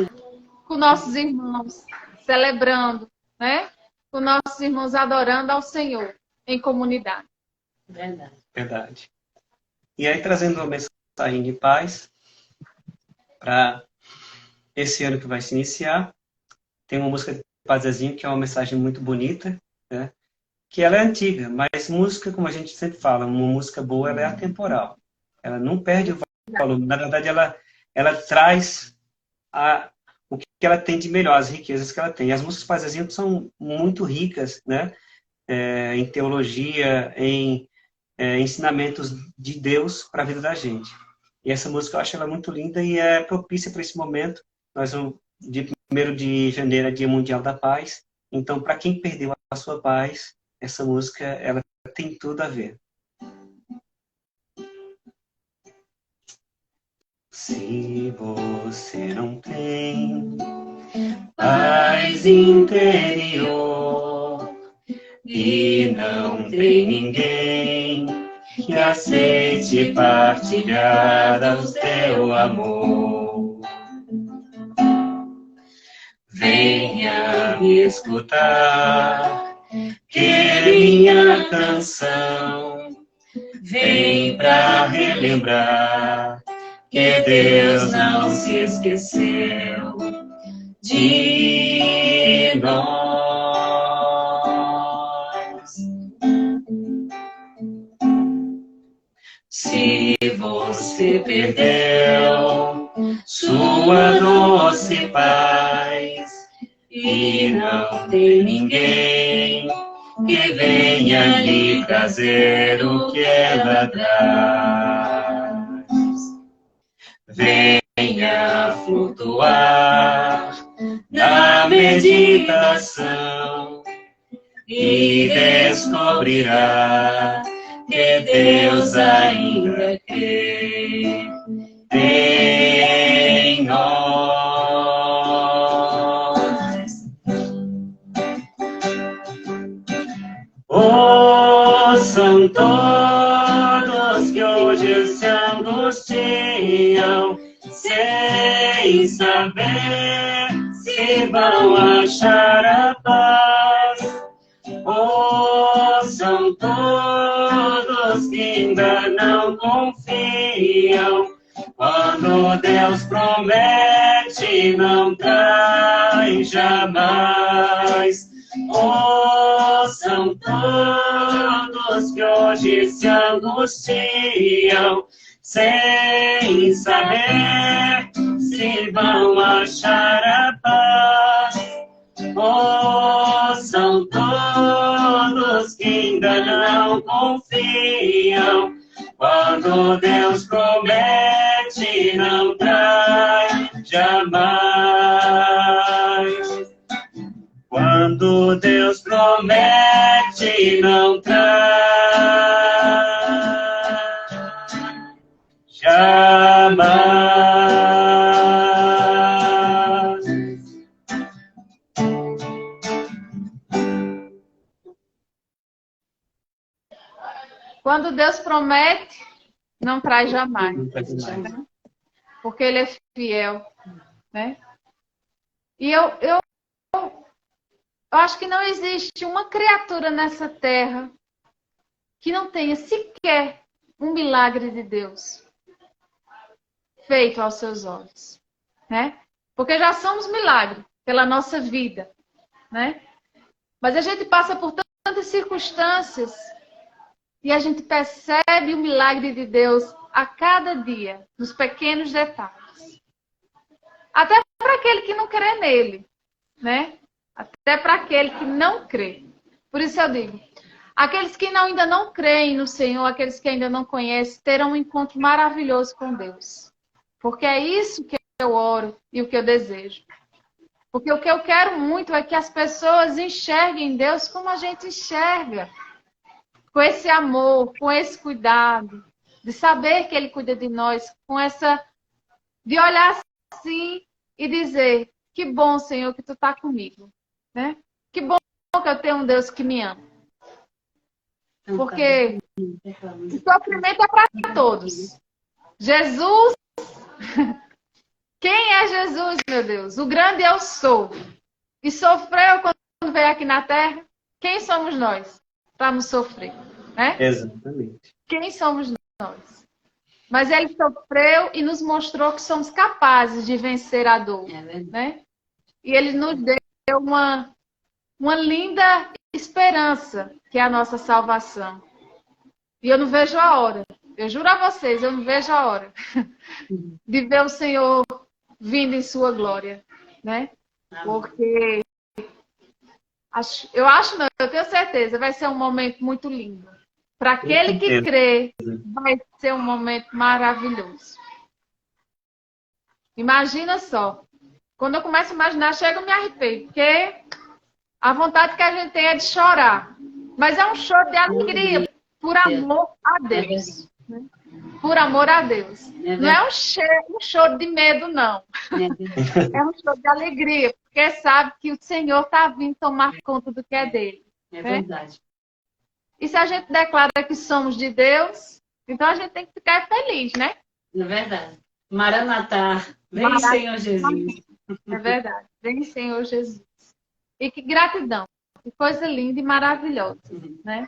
com nossos irmãos, celebrando, né? Com nossos irmãos adorando ao Senhor, em comunidade. Verdade. Verdade. E aí, trazendo uma mensagem de paz para esse ano que vai se iniciar, tem uma música de Pazezinho que é uma mensagem muito bonita, né? Que ela é antiga, mas música, como a gente sempre fala, uma música boa, ela é atemporal. Ela não perde o valor. Na verdade, ela traz o que ela tem de melhor, as riquezas que ela tem. As músicas Pazezinho são muito ricas, né? Em teologia, em ensinamentos de Deus para a vida da gente. E essa música eu acho ela muito linda e é propícia para esse momento. Nós vamos, dia 1º de janeiro é Dia Mundial da Paz. Então, para quem perdeu a sua paz, essa música ela tem tudo a ver. Se você não tem paz interior e não tem ninguém que aceite partilhar o teu amor, venha me escutar, que minha canção vem pra relembrar que Deus não se esqueceu de nós. Se você perdeu sua doce paz e não tem ninguém que venha lhe trazer o que ela traz, venha flutuar na meditação e descobrirá que Deus ainda crê em nós. Ouçam todos que hoje se angustiam, sem saber se vão achar a paz. Ouçam todos que ainda não confiam. Quando Deus promete, não trai jamais. Ouçam todos que hoje se angustiam, sem saber se vão achar a paz. Ouçam todos que ainda não confiam. Quando Deus promete, não trai jamais. Quando Deus promete, não trai jamais. Quando Deus promete, não traz jamais. Não traz jamais. Porque Ele é fiel, né? E eu acho que não existe uma criatura nessa terra que não tenha sequer um milagre de Deus feito aos seus olhos, né? Porque já somos milagre pela nossa vida, né? Mas a gente passa por tantas circunstâncias e a gente percebe o milagre de Deus a cada dia, nos pequenos detalhes. Até para aquele que não crê nele, né? Até para aquele que não crê. Por isso eu digo, aqueles que ainda não creem no Senhor, aqueles que ainda não conhecem, terão um encontro maravilhoso com Deus. Porque é isso que eu oro e o que eu desejo. Porque o que eu quero muito é que as pessoas enxerguem Deus como a gente enxerga. Com esse amor, com esse cuidado, de saber que Ele cuida de nós, de olhar assim e dizer, que bom, Senhor, que Tu está comigo, né? Que bom que eu tenho um Deus que me ama. Porque o sofrimento é para todos. Jesus, quem é Jesus, meu Deus? O grande eu sou. E sofreu quando veio aqui na terra? Quem somos nós? Para nos sofrer, né? Exatamente. Quem somos nós? Mas Ele sofreu e nos mostrou que somos capazes de vencer a dor, né? E Ele nos deu uma linda esperança, que é a nossa salvação. E eu não vejo a hora, eu juro a vocês, eu não vejo a hora de ver o Senhor vindo em sua glória, né? Porque eu tenho certeza, vai ser um momento muito lindo. Para aquele que crê, vai ser um momento maravilhoso. Imagina só. Quando eu começo a imaginar, chega e me arrepio. Porque a vontade que a gente tem é de chorar. Mas é um choro de alegria, por amor a Deus. Né? Por amor a Deus. Não é um choro de medo, não. É um choro de alegria. Porque sabe que o Senhor está vindo tomar conta do que é dele. É verdade. E se a gente declara que somos de Deus, então a gente tem que ficar feliz, né? É verdade. Maranatá, vem Senhor Jesus. É verdade, vem Senhor Jesus. E que gratidão, que coisa linda e maravilhosa, né?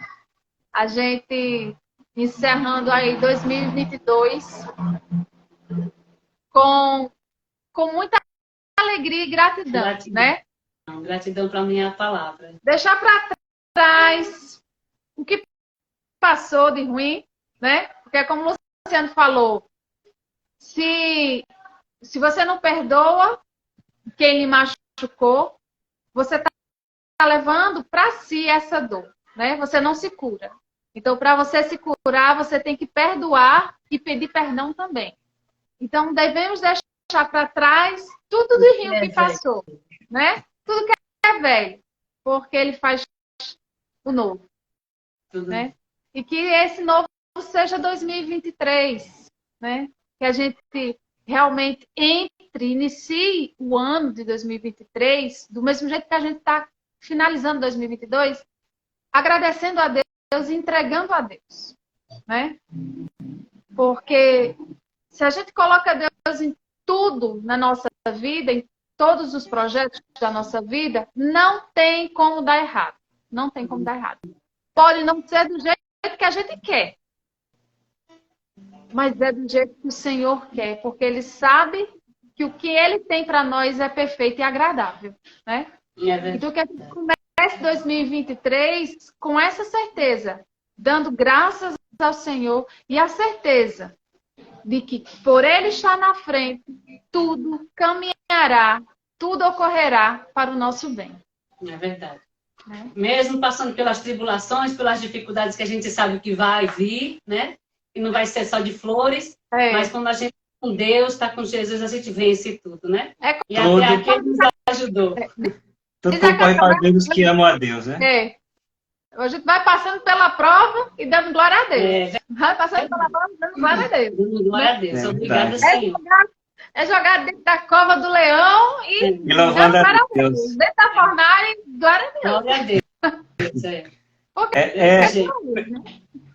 A gente encerrando aí 2022 com muita alegria e gratidão, né? Gratidão para mim é a palavra. Deixar para trás o que passou de ruim, né? Porque como o Luciano falou, se você não perdoa quem lhe machucou, você está levando para si essa dor, né? Você não se cura. Então, para você se curar, você tem que perdoar e pedir perdão também. Então, devemos deixar para trás tudo de ruim que passou, né? Tudo que é velho, porque ele faz o novo. Né? E que esse novo seja 2023, né? Que a gente realmente inicie o ano de 2023 do mesmo jeito que a gente está finalizando 2022, agradecendo a Deus e entregando a Deus, né? Porque se a gente coloca Deus em tudo na nossa vida, em todos os projetos da nossa vida, não tem como dar errado. Não tem como dar errado. Pode não ser do jeito que a gente quer, mas é do jeito que o Senhor quer, porque Ele sabe que o que Ele tem para nós é perfeito e agradável, né? Então que a gente comece 2023 com essa certeza, dando graças ao Senhor e a certeza de que por Ele estar na frente, tudo caminhará, tudo ocorrerá para o nosso bem. É verdade. Mesmo passando pelas tribulações, pelas dificuldades que a gente sabe que vai vir, né? E não vai ser só de flores, mas quando a gente está com Deus, está com Jesus, a gente vence tudo, né? E até aqui Ele nos ajudou. Tudo concorre para aqueles que amam a Deus, né? A gente vai passando pela prova e dando glória a Deus. Vai passando pela prova e dando glória a Deus. Dando glória a Deus. Obrigada, Senhor. É jogar dentro da cova do leão e louvando a Deus. Dentro da fornalha, glória a Deus. Glória a Deus.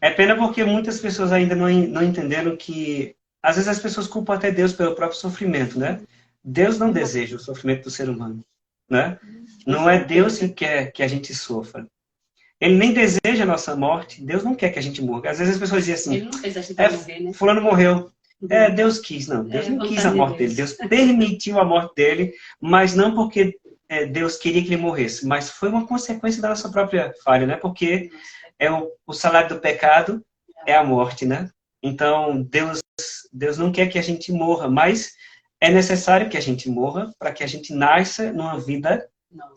É pena porque muitas pessoas ainda não entenderam que, às vezes as pessoas culpam até Deus pelo próprio sofrimento, né? Deus não deseja o sofrimento do ser humano, né? Não é Deus que quer que a gente sofra. Ele nem deseja a nossa morte. Deus não quer que a gente morra. Às vezes as pessoas dizem assim, Ele não fez a gente morrer, né? fulano morreu. Deus quis. Não, Deus não quis a morte dele. Deus permitiu a morte dele, mas não porque Deus queria que ele morresse, mas foi uma consequência da nossa própria falha, né? Porque o salário do pecado é a morte, né? Então, Deus não quer que a gente morra, mas é necessário que a gente morra para que a gente nasça numa vida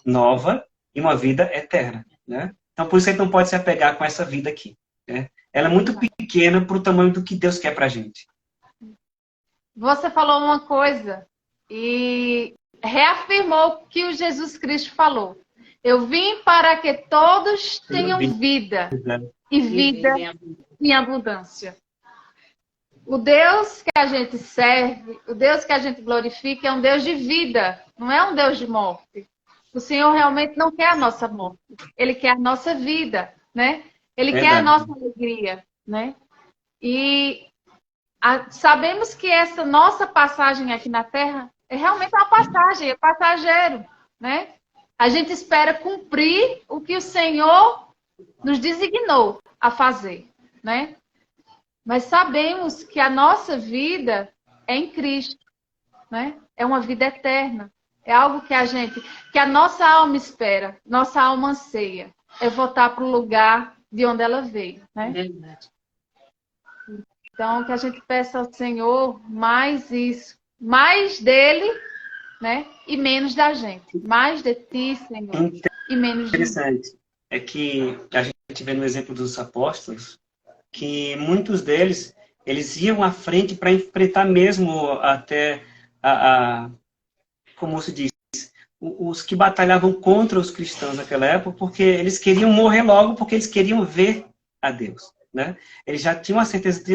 nova e uma vida eterna, né? Então, por isso a gente não pode se apegar com essa vida aqui, né? Ela é muito pequena para o tamanho do que Deus quer para a gente. Você falou uma coisa e reafirmou o que o Jesus Cristo falou. Eu vim para que todos tenham vida e vida em abundância. O Deus que a gente serve, o Deus que a gente glorifica é um Deus de vida, não é um Deus de morte. O Senhor realmente não quer a nossa morte, Ele quer a nossa vida, né? Ele quer a nossa alegria, né? E sabemos que essa nossa passagem aqui na Terra é realmente uma passagem, é passageiro, né? A gente espera cumprir o que o Senhor nos designou a fazer, né? Mas sabemos que a nossa vida é em Cristo, né? É uma vida eterna. É algo que a nossa alma espera, nossa alma anseia. É voltar para o lugar de onde ela veio, né? Verdade. Então, que a gente peça ao Senhor mais isso, mais dele, né? E menos da gente. Mais de ti, Senhor, e menos de mim. Interessante é que a gente vê no exemplo dos apóstolos que muitos deles, eles iam à frente para enfrentar mesmo até como se diz, os que batalhavam contra os cristãos naquela época, porque eles queriam morrer logo, porque eles queriam ver a Deus, né? Eles já tinham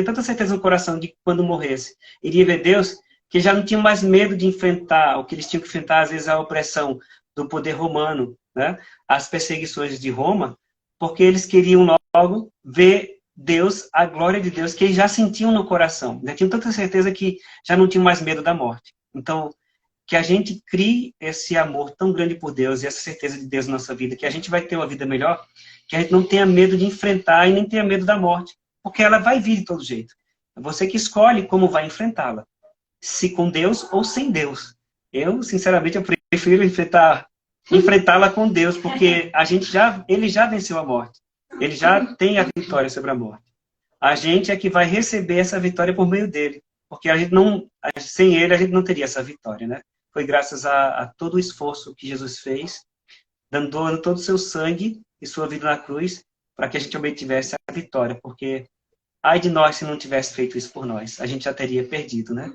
tanta certeza no coração de que quando morresse, iria ver Deus, que eles já não tinham mais medo de enfrentar o que eles tinham que enfrentar, às vezes, a opressão do poder romano, né? As perseguições de Roma, porque eles queriam logo ver Deus, a glória de Deus, que eles já sentiam no coração. Já tinham tanta certeza que já não tinham mais medo da morte. Então, que a gente crie esse amor tão grande por Deus e essa certeza de Deus na nossa vida, que a gente vai ter uma vida melhor, que a gente não tenha medo de enfrentar e nem tenha medo da morte, porque ela vai vir de todo jeito. É você que escolhe como vai enfrentá-la, se com Deus ou sem Deus. Eu, sinceramente, eu prefiro enfrentá-la com Deus, porque ele já venceu a morte. Ele já tem a vitória sobre a morte. A gente é que vai receber essa vitória por meio dele, porque sem ele a gente não teria essa vitória, né? Foi graças a todo o esforço que Jesus fez, doando todo o seu sangue e sua vida na cruz, para que a gente obtivesse a vitória, porque ai de nós se não tivesse feito isso por nós, a gente já teria perdido, né?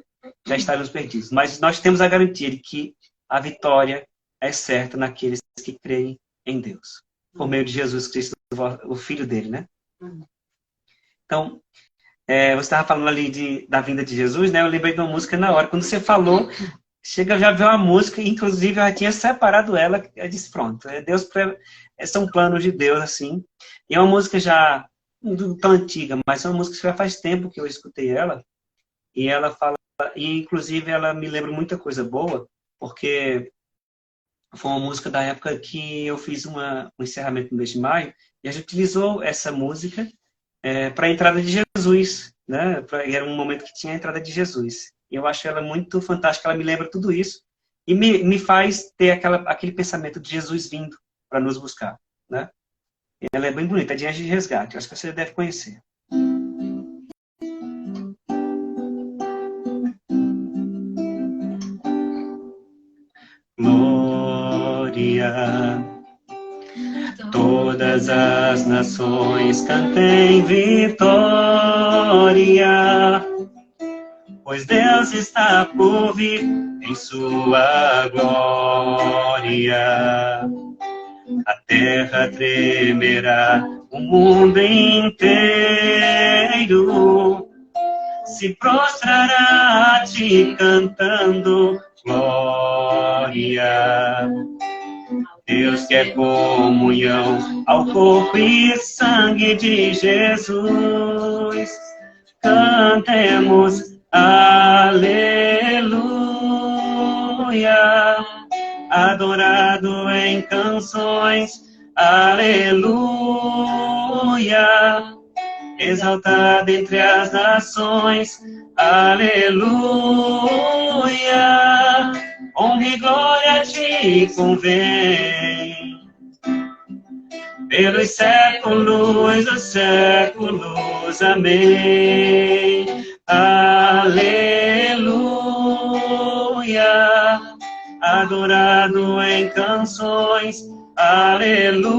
Já estaríamos perdidos. Mas nós temos a garantia de que a vitória é certa naqueles que creem em Deus, por meio de Jesus Cristo, o Filho dele, né? Então, você estava falando ali da vinda de Jesus, né? Eu lembrei de uma música na hora. Quando você falou, já viu uma música, inclusive eu já tinha separado ela, eu disse, pronto, são planos de Deus, assim. E é uma música já não tão antiga, mas é uma música que já faz tempo que eu escutei ela, e ela fala, e inclusive ela me lembra muita coisa boa, porque foi uma música da época que eu fiz um encerramento no mês de maio, e a gente utilizou essa música para a entrada de Jesus. né? Era um momento que tinha a entrada de Jesus. E eu acho ela muito fantástica, ela me lembra tudo isso e me faz ter aquele pensamento de Jesus vindo para nos buscar, né? E ela é bem bonita, é de Anjo de Resgate, eu acho que você deve conhecer. Glória, todas as nações cantem vitória, pois Deus está por vir em sua glória. A terra tremerá, o mundo inteiro se prostrará a ti cantando glória. Deus quer comunhão ao corpo e sangue de Jesus. Cantemos aleluia, adorado em canções, aleluia, exaltado entre as nações, aleluia, honra e glória a ti convém, pelos séculos dos séculos, amém, aleluia, adorado em canções, aleluia,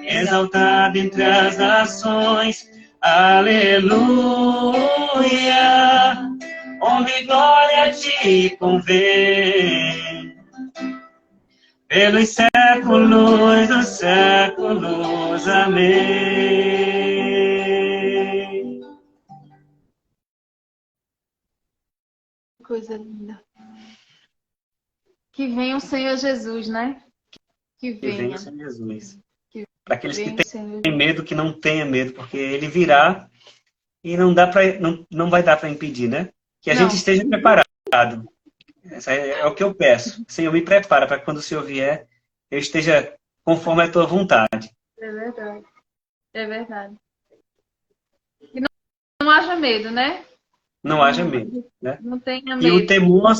exaltado entre as nações, aleluia, honra e glória a ti convém, pelos séculos dos séculos, amém. Coisa linda. Que venha o Senhor Jesus, né? Que venha o Senhor Jesus. Que Para aqueles que venha o Senhor têm medo, que não tenha medo, porque ele virá e não vai dar para impedir, né? Que a Não. gente esteja preparado. Essa é o que eu peço. Senhor, me prepara para quando o Senhor vier, eu esteja conforme a tua vontade. É verdade. É verdade. E não haja medo, né? Não haja medo, né? Não tenha E o medo. temor,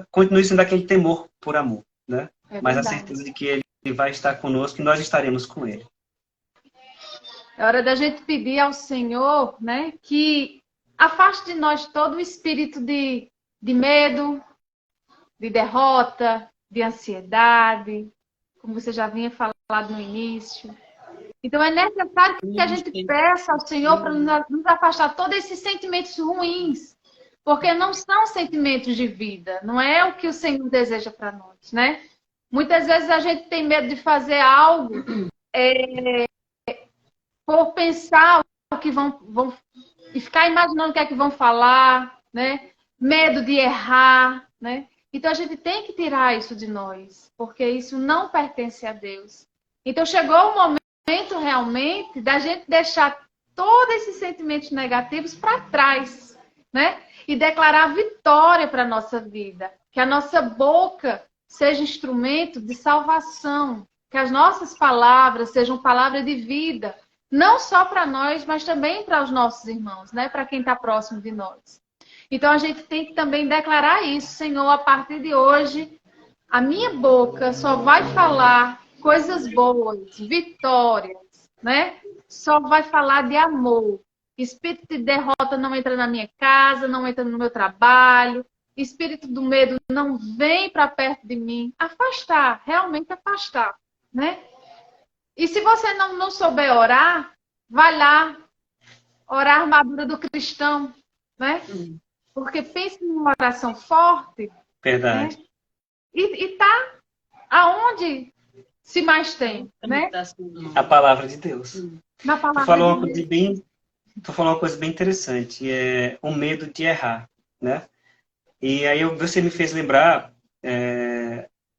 continue sendo aquele temor por amor, né? É Mas a verdade. certeza de que ele vai estar conosco e nós estaremos com ele. É hora da gente pedir ao Senhor, né, que afaste de nós todo o espírito de medo, de derrota, de ansiedade, como você já vinha falado no início. Então é necessário que a gente peça ao Senhor para nos afastar todos esses sentimentos ruins, porque não são sentimentos de vida, não é o que o Senhor deseja para nós, né? Muitas vezes a gente tem medo de fazer algo por pensar o que vão e ficar imaginando o que é que vão falar, né? Medo de errar, né? Então a gente tem que tirar isso de nós, porque isso não pertence a Deus. Então chegou o momento realmente da gente deixar todos esses sentimentos negativos para trás, né? E declarar vitória para a nossa vida. Que a nossa boca seja instrumento de salvação. Que as nossas palavras sejam palavras de vida. Não só para nós, mas também para os nossos irmãos, né? Para quem está próximo de nós. Então a gente tem que também declarar isso. Senhor, a partir de hoje, a minha boca só vai falar coisas boas, vitórias, né? Só vai falar de amor. Espírito de derrota não entra na minha casa, não entra no meu trabalho. Espírito do medo não vem para perto de mim. Afastar, realmente afastar, né? E se você não souber orar, vai lá orar a armadura do cristão, né? Porque pense numa oração forte. Verdade. Né? E tá aonde se mais tem, né? A palavra de Deus. Na palavra Tu falou de Deus. tu falou uma coisa bem interessante, é o medo de errar, né? E aí você me fez lembrar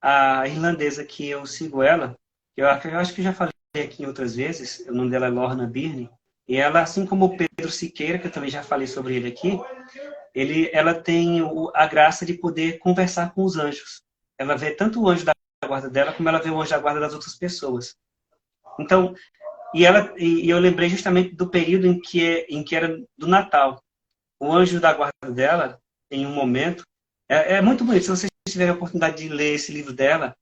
a irlandesa que eu sigo ela, eu acho que já falei aqui outras vezes, o nome dela é Lorna Birney, e ela, assim como o Pedro Siqueira, que eu também já falei sobre ele aqui, ela tem a graça de poder conversar com os anjos. Ela vê tanto o anjo da guarda dela, como ela vê o anjo da guarda das outras pessoas. Então, e eu lembrei justamente do período em que era do Natal. O anjo da guarda dela, em um momento, é muito bonito. Se vocês tiverem a oportunidade de ler esse livro dela,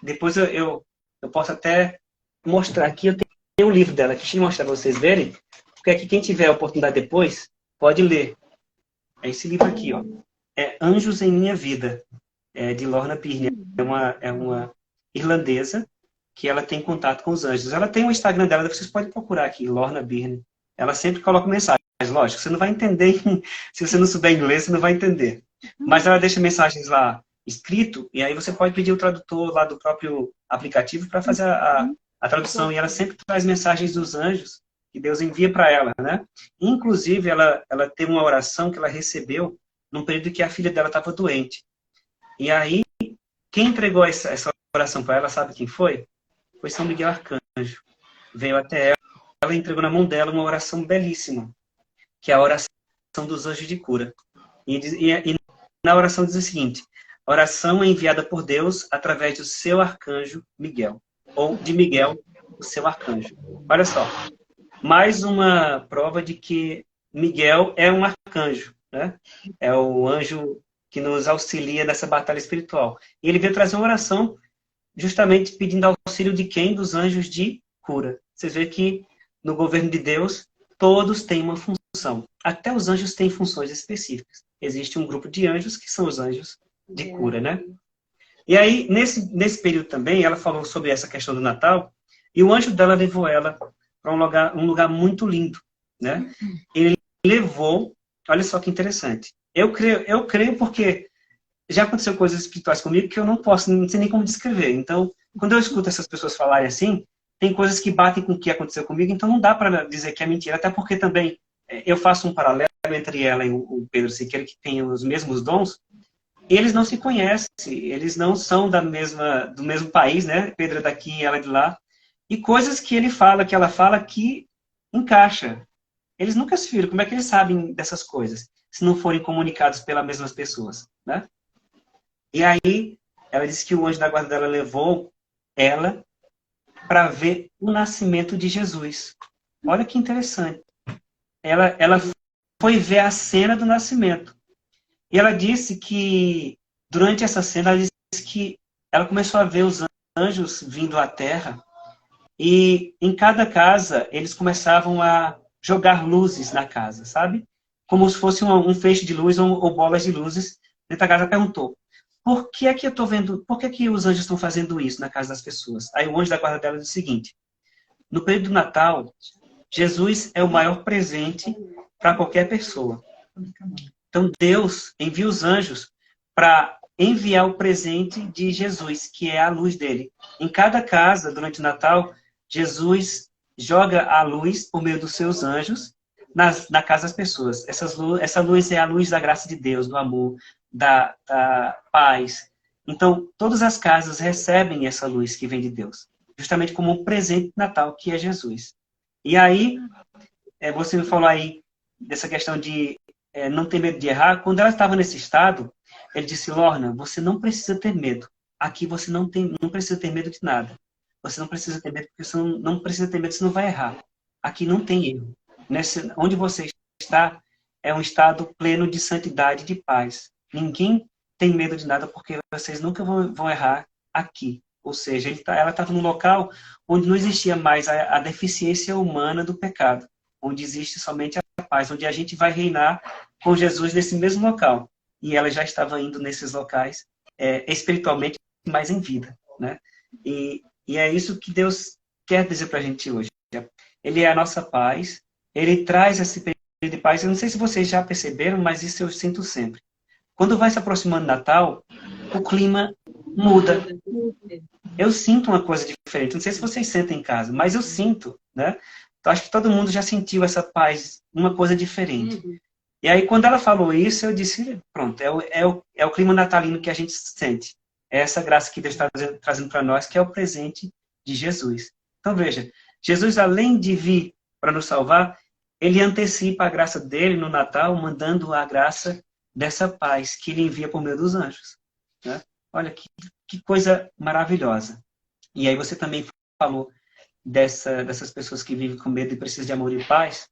depois eu posso até mostrar aqui. Eu tenho o livro dela aqui, deixa eu mostrar para vocês verem. Porque aqui, quem tiver a oportunidade depois, pode ler. É esse livro aqui, ó. É Anjos em Minha Vida, de Lorna Byrne. É uma irlandesa que ela tem contato com os anjos. Ela tem o Instagram dela, vocês podem procurar aqui, Lorna Byrne. Ela sempre coloca mensagens. Lógico, você não vai entender, se você não souber inglês, você não vai entender. Mas ela deixa mensagens lá escrito, e aí você pode pedir o tradutor lá do próprio aplicativo para fazer a tradução. E ela sempre traz mensagens dos anjos que Deus envia para ela, né? Inclusive, ela teve uma oração que ela recebeu num período que a filha dela estava doente. E aí, quem entregou essa oração para ela, sabe quem foi? Foi São Miguel Arcanjo. Veio até ela e entregou na mão dela uma oração belíssima, que é a oração dos anjos de cura. E na oração diz o seguinte: oração enviada por Deus através do seu arcanjo Miguel, ou de Miguel, o seu arcanjo. Olha só, mais uma prova de que Miguel é um arcanjo, né? É o anjo que nos auxilia nessa batalha espiritual. E ele veio trazer uma oração justamente pedindo auxílio de quem? Dos anjos de cura. Vocês veem que no governo de Deus, todos têm uma função. Até os anjos têm funções específicas. Existe um grupo de anjos que são os anjos de cura, né? E aí, nesse período também, ela falou sobre essa questão do Natal, e o anjo dela levou ela para um lugar muito lindo, né? Ele levou, olha só que interessante. Eu creio porque já aconteceu coisas espirituais comigo que eu não sei nem como descrever. Então, quando eu escuto essas pessoas falarem assim, tem coisas que batem com o que aconteceu comigo, então não dá para dizer que é mentira, até porque também eu faço um paralelo entre ela e o Pedro Siqueira, que tem os mesmos dons. Eles não se conhecem, eles não são do mesmo país, né? Pedro é daqui e ela é de lá. E coisas que ele fala, que ela fala, que encaixa. Eles nunca se viram. Como é que eles sabem dessas coisas, se não forem comunicados pelas mesmas pessoas, né? E aí, ela disse que o anjo da guarda dela levou ela para ver o nascimento de Jesus. Olha que interessante. Ela foi ver a cena do nascimento. E ela disse que, durante essa cena, ela disse que ela começou a ver os anjos vindo à Terra, e em cada casa eles começavam a jogar luzes na casa, sabe? Como se fosse um feixe de luz ou bolas de luzes. Dentro da casa perguntou: por que é que eu estou vendo, por que é que os anjos estão fazendo isso na casa das pessoas? Aí o anjo da guarda dela disse o seguinte: no período do Natal, Jesus é o maior presente para qualquer pessoa. Então Deus envia os anjos para enviar o presente de Jesus, que é a luz dele. Em cada casa, durante o Natal, Jesus joga a luz por meio dos seus anjos na casa das pessoas. Essa luz é a luz da graça de Deus, do amor, da paz. Então, todas as casas recebem essa luz que vem de Deus, justamente como um presente de Natal, que é Jesus. E aí, você me falou aí dessa questão de não ter medo de errar. Quando ela estava nesse estado, ele disse: Lorna, você não precisa ter medo. Aqui você não precisa ter medo de nada. Você não precisa ter medo, porque você não precisa ter medo, você não vai errar. Aqui não tem erro. Onde você está é um estado pleno de santidade e de paz. Ninguém tem medo de nada, porque vocês nunca vão errar aqui. Ou seja, ela estava num local onde não existia mais a deficiência humana do pecado, onde existe somente a paz, onde a gente vai reinar com Jesus nesse mesmo local. E ela já estava indo nesses locais espiritualmente, mas em vida, né? E é isso que Deus quer dizer para a gente hoje. Ele é a nossa paz, ele traz esse período de paz. Eu não sei se vocês já perceberam, mas isso eu sinto sempre. Quando vai se aproximando Natal, o clima muda. Eu sinto uma coisa diferente. Não sei se vocês sentem em casa, mas eu sinto, né? Então, acho que todo mundo já sentiu essa paz, uma coisa diferente. E aí, quando ela falou isso, eu disse: pronto, é o clima natalino que a gente sente. É essa graça que Deus está trazendo para nós, que é o presente de Jesus. Então, veja, Jesus, além de vir para nos salvar, ele antecipa a graça dele no Natal, mandando a graça dessa paz que ele envia por meio dos anjos, né? Olha que coisa maravilhosa. E aí você também falou dessas pessoas que vivem com medo e precisam de amor e paz.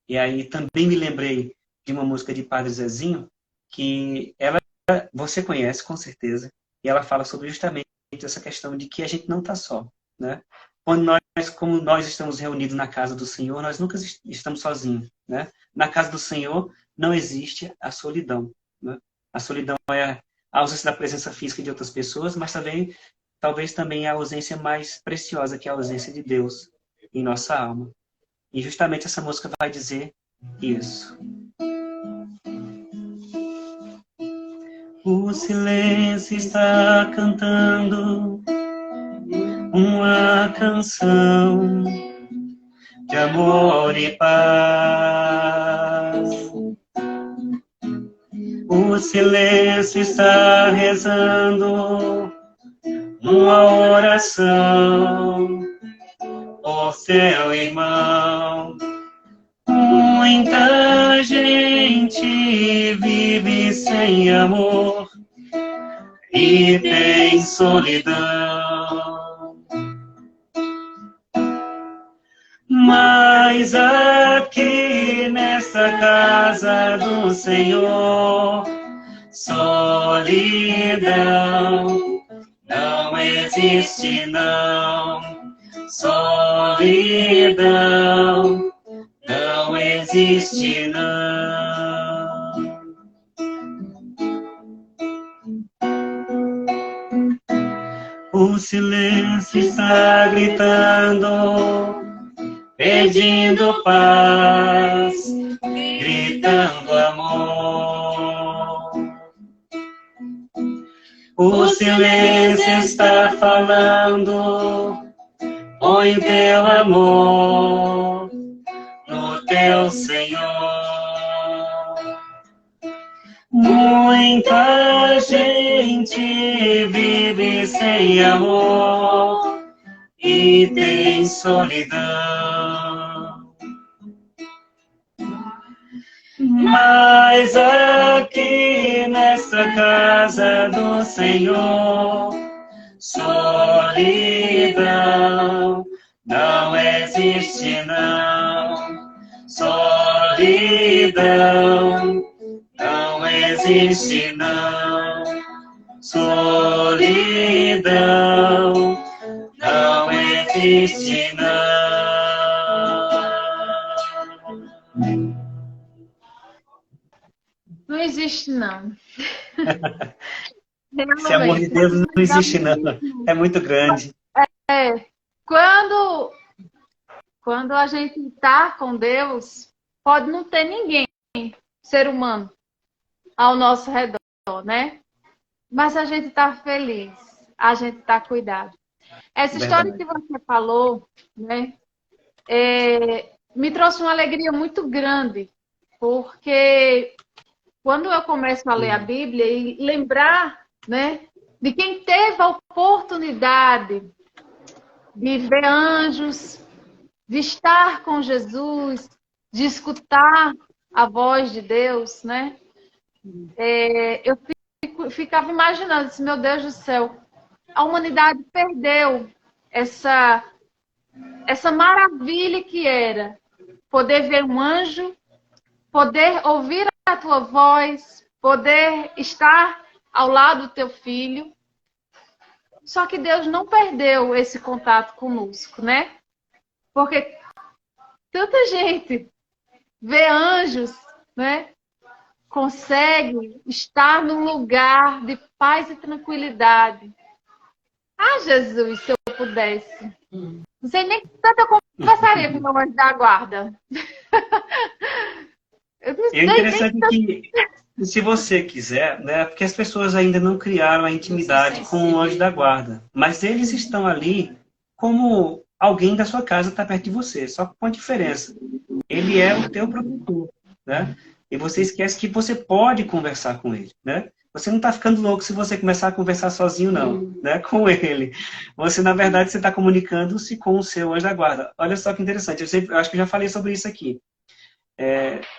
E aí também me lembrei de uma música de Padre Zezinho, que você conhece com certeza, e ela fala sobre justamente essa questão de que a gente não está só, né? Como nós estamos reunidos na casa do Senhor, nós nunca estamos sozinhos, né? Na casa do Senhor não existe a solidão, né? A solidão é a ausência da presença física de outras pessoas, mas talvez também a ausência mais preciosa, que é a ausência de Deus em nossa alma. E justamente essa música vai dizer isso. O silêncio está cantando uma canção de amor e paz. O silêncio está rezando uma oração por seu irmão. Muita gente vive sem amor e tem solidão. Mas aqui nessa casa do Senhor, solidão não existe não. Solidão não existe não. O silêncio está gritando, pedindo paz, gritando amor. O silêncio está falando, põe teu amor no teu Senhor. Muita gente vive sem amor e tem solidão. Mas aqui nessa casa do Senhor, solidão não existe não. Solidão não existe não. Solidão não existe não. Não existe, não. Esse amor de Deus não existe, não. É muito grande. Quando a gente está com Deus, pode não ter ninguém, ser humano, ao nosso redor, né? Mas a gente está feliz, a gente está cuidado. Essa história que você falou, né, me trouxe uma alegria muito grande, porque quando eu começo a ler a Bíblia e lembrar, né, de quem teve a oportunidade de ver anjos, de estar com Jesus, de escutar a voz de Deus, né? Eu ficava imaginando, assim, meu Deus do céu, a humanidade perdeu essa maravilha que era poder ver um anjo, poder ouvir a tua voz, poder estar ao lado do teu filho. Só que Deus não perdeu esse contato conosco, né? Porque tanta gente vê anjos, né? Consegue estar num lugar de paz e tranquilidade. Ah, Jesus, se eu pudesse. Não sei nem tanto eu conversaria com o meu anjo da guarda. É interessante que, se você quiser, né, porque as pessoas ainda não criaram a intimidade com o anjo da guarda, mas eles estão ali como alguém da sua casa está perto de você, só com uma diferença. Ele é o teu protetor, né? E você esquece que você pode conversar com ele, né? Você não está ficando louco se você começar a conversar sozinho, não, né? Com ele. Você, na verdade, você está comunicando-se com o seu anjo da guarda. Olha só que interessante, eu acho que eu já falei sobre isso aqui.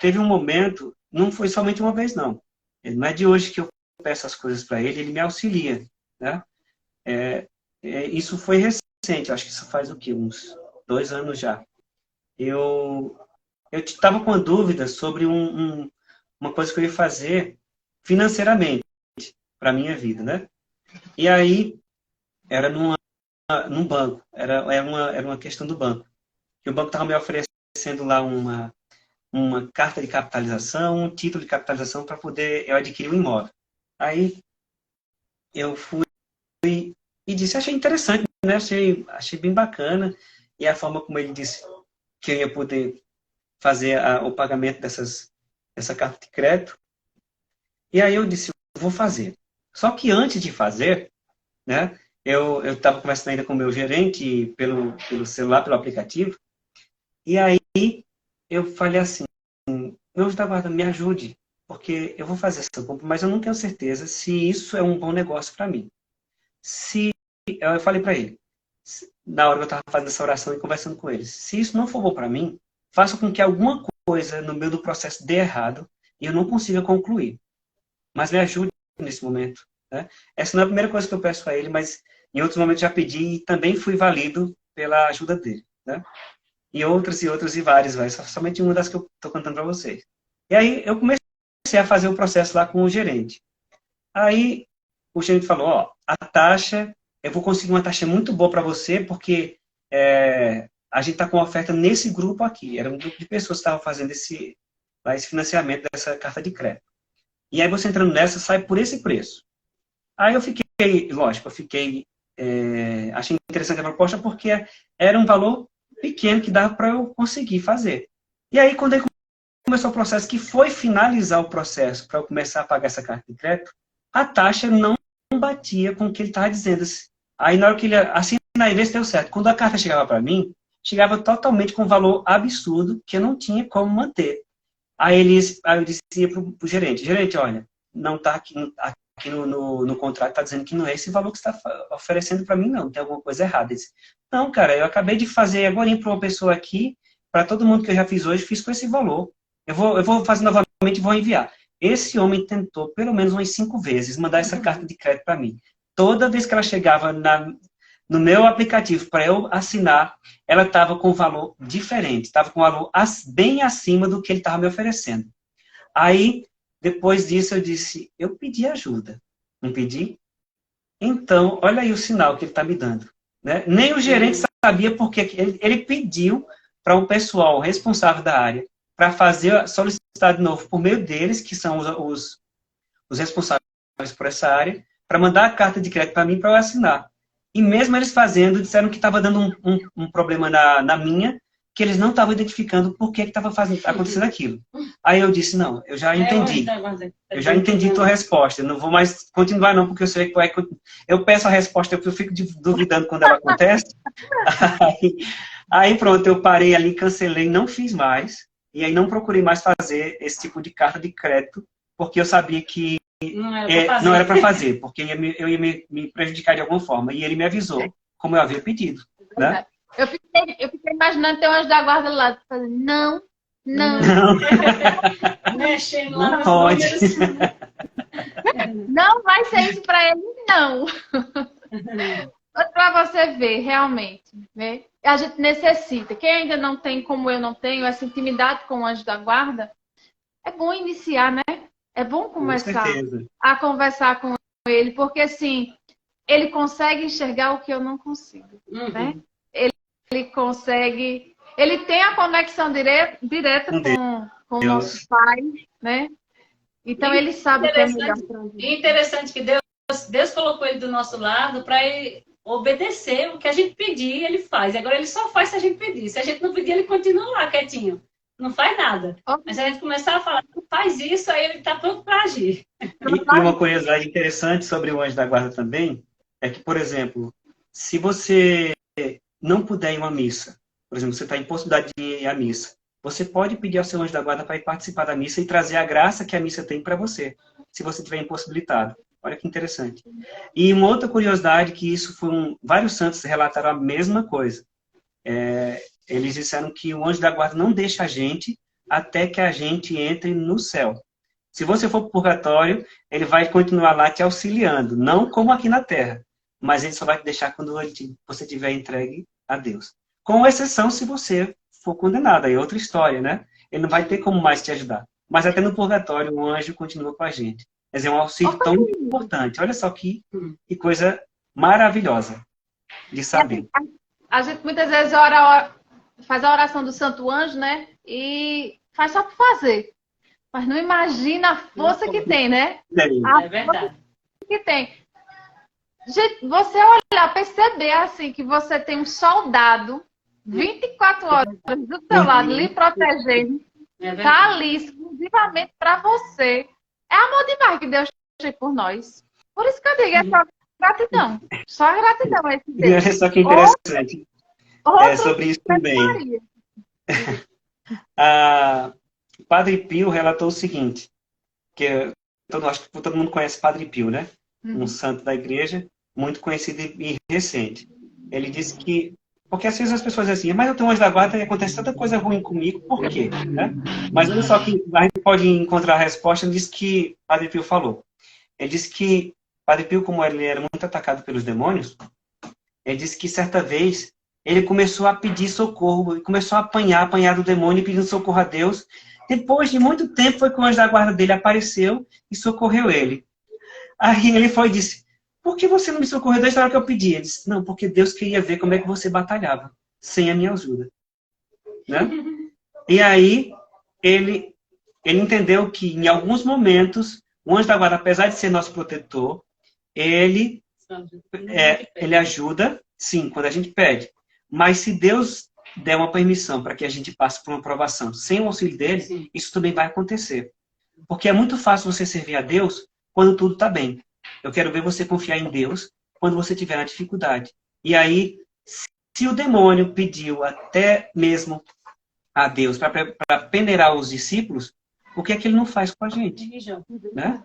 Teve um momento, não foi somente uma vez, não. Não é de hoje que eu peço as coisas para ele, ele me auxilia, né? Isso foi recente, acho que isso faz o quê? Uns 2 anos já. Eu estava com uma dúvida sobre uma coisa que eu ia fazer financeiramente para a minha vida, né? E aí, era num banco, era uma questão do banco. E o banco estava me oferecendo lá uma carta de capitalização, um título de capitalização para poder eu adquirir um imóvel. Aí, eu fui e disse, achei interessante, né? Achei bem bacana. E a forma como ele disse que eu ia poder fazer o pagamento dessa carta de crédito. E aí eu disse, eu vou fazer. Só que antes de fazer, né, eu estava conversando ainda com o meu gerente pelo celular, pelo aplicativo, e aí eu falei assim, meu anjo da guarda, me ajude, porque eu vou fazer essa compra, mas eu não tenho certeza se isso é um bom negócio para mim. Eu falei para ele, na hora que eu estava fazendo essa oração e conversando com ele, se isso não for bom para mim, faça com que alguma coisa no meio do processo dê errado e eu não consiga concluir. Mas me ajude nesse momento. Né? Essa não é a primeira coisa que eu peço a ele, mas em outros momentos já pedi e também fui valido pela ajuda dele. Né? E outras e várias, somente uma das que eu estou contando para vocês. E aí eu comecei a fazer o processo lá com o gerente. Aí o gerente falou, ó, a taxa, eu vou conseguir uma taxa muito boa para você, porque a gente está com uma oferta nesse grupo aqui. Era um grupo de pessoas que estavam fazendo esse financiamento dessa carta de crédito. E aí você entrando nessa, sai por esse preço. Aí eu fiquei, lógico, achei interessante a proposta porque era um valor pequeno que dava para eu conseguir fazer. E aí quando ele começou o processo, que foi finalizar o processo para eu começar a pagar essa carta de crédito, a taxa não batia com o que ele estava dizendo. Aí na hora que ele assina, aí vê se deu certo. Quando a carta chegava para mim, chegava totalmente com um valor absurdo que eu não tinha como manter. Aí eu dizia para o gerente, olha, não está aqui no contrato, está dizendo que não é esse valor que você está oferecendo para mim, não, tem alguma coisa errada. Ele disse, não, cara, eu acabei de fazer agora para uma pessoa aqui, para todo mundo que eu já fiz hoje, fiz com esse valor. Eu vou fazer novamente e vou enviar. Esse homem tentou, pelo menos umas 5 vezes, mandar essa carta de crédito para mim. Toda vez que ela chegava no meu aplicativo para eu assinar, ela estava com um valor diferente, estava com um valor bem acima do que ele estava me oferecendo. Aí, depois disso, eu disse, eu pedi ajuda. Não pedi? Então, olha aí o sinal que ele está me dando. Né? Nem o gerente sabia porque ele pediu para um pessoal responsável da área para solicitar de novo por meio deles, que são os responsáveis por essa área, para mandar a carta de crédito para mim para eu assinar. E mesmo eles fazendo, disseram que estava dando um problema na minha, que eles não estavam identificando por que estava acontecendo aquilo. Aí eu disse, não, eu já entendi. Eu já entendi tua resposta. Eu não vou mais continuar não, porque eu sei que eu peço a resposta, eu fico duvidando quando ela acontece. Aí pronto, eu parei ali, cancelei, não fiz mais. E aí não procurei mais fazer esse tipo de carta de crédito, porque eu sabia que não era para fazer, porque eu ia me prejudicar de alguma forma. E ele me avisou, como eu havia pedido. Né? Eu fiquei imaginando ter um anjo da guarda lá, fazendo, não. Mexendo lá não pode. Não vai ser isso para ele, não. Para você ver, realmente, né? A gente necessita. Quem ainda não tem, como eu não tenho, essa intimidade com o anjo da guarda, é bom iniciar, né? É bom começar a conversar com ele, porque assim, ele consegue enxergar o que eu não consigo, né? Ele consegue, ele tem a conexão direta com o nosso Pai, né? Então ele sabe o que é melhor para gente. E interessante que Deus colocou ele do nosso lado para ele obedecer o que a gente pedir, ele faz. Agora ele só faz se a gente pedir. Se a gente não pedir, ele continua lá quietinho. Não faz nada. Mas se a gente começar a falar, não faz isso, aí ele está pronto para agir. E uma curiosidade interessante sobre o anjo da guarda também, é que, por exemplo, se você não puder ir a uma missa, por exemplo, você está em possibilidade de ir à missa, você pode pedir ao seu anjo da guarda para ir participar da missa e trazer a graça que a missa tem para você, se você estiver impossibilitado. Olha que interessante. E uma outra curiosidade, que isso foi vários santos relataram a mesma coisa. Eles disseram que o anjo da guarda não deixa a gente até que a gente entre no céu. Se você for para o purgatório, ele vai continuar lá te auxiliando, não como aqui na Terra, mas ele só vai te deixar quando você tiver entregue a Deus. com exceção se você for condenado, aí é outra história, né? Ele não vai ter como mais te ajudar. Mas até no purgatório o anjo continua com a gente. Quer dizer, é um auxílio tão importante. Olha só que coisa maravilhosa de saber. A gente muitas vezes faz a oração do Santo Anjo, né? E faz só por fazer. Mas não imagina a força que tem, né? É verdade. Que tem. Gente, você olhar, perceber assim que você tem um soldado 24 horas do seu lado, lhe protegendo, tá ali exclusivamente para você. É amor demais que Deus tem por nós. Por isso que eu digo, é só gratidão. Só gratidão esse E olha só que interessante. Sobre isso também. O Padre Pio relatou o seguinte, que acho que todo mundo conhece Padre Pio, né? Um santo da igreja, muito conhecido e recente. Ele disse que, porque às vezes as pessoas dizem assim, mas eu tenho um anjo da guarda e acontece tanta coisa ruim comigo, por quê? Né? Mas olha só que a gente pode encontrar a resposta nisso que Padre Pio falou. Ele disse que, Padre Pio, como ele era muito atacado pelos demônios, ele disse que certa vez ele começou a pedir socorro, começou a apanhar do demônio, pedindo socorro a Deus. Depois de muito tempo foi que o anjo da guarda dele apareceu e socorreu ele. Aí ele foi e disse, por que você não me socorreu desde a hora que eu pedi? Ele disse, não, porque Deus queria ver como é que você batalhava, sem a minha ajuda. Né? E aí ele entendeu que em alguns momentos, o anjo da guarda, apesar de ser nosso protetor, ele ajuda, sim, quando a gente pede. Mas se Deus der uma permissão para que a gente passe por uma provação sem o auxílio dele, sim, isso também vai acontecer. Porque é muito fácil você servir a Deus quando tudo está bem. Eu quero ver você confiar em Deus quando você estiver na dificuldade. E aí, se o demônio pediu até mesmo a Deus para peneirar os discípulos, o que é que ele não faz com a gente? Né?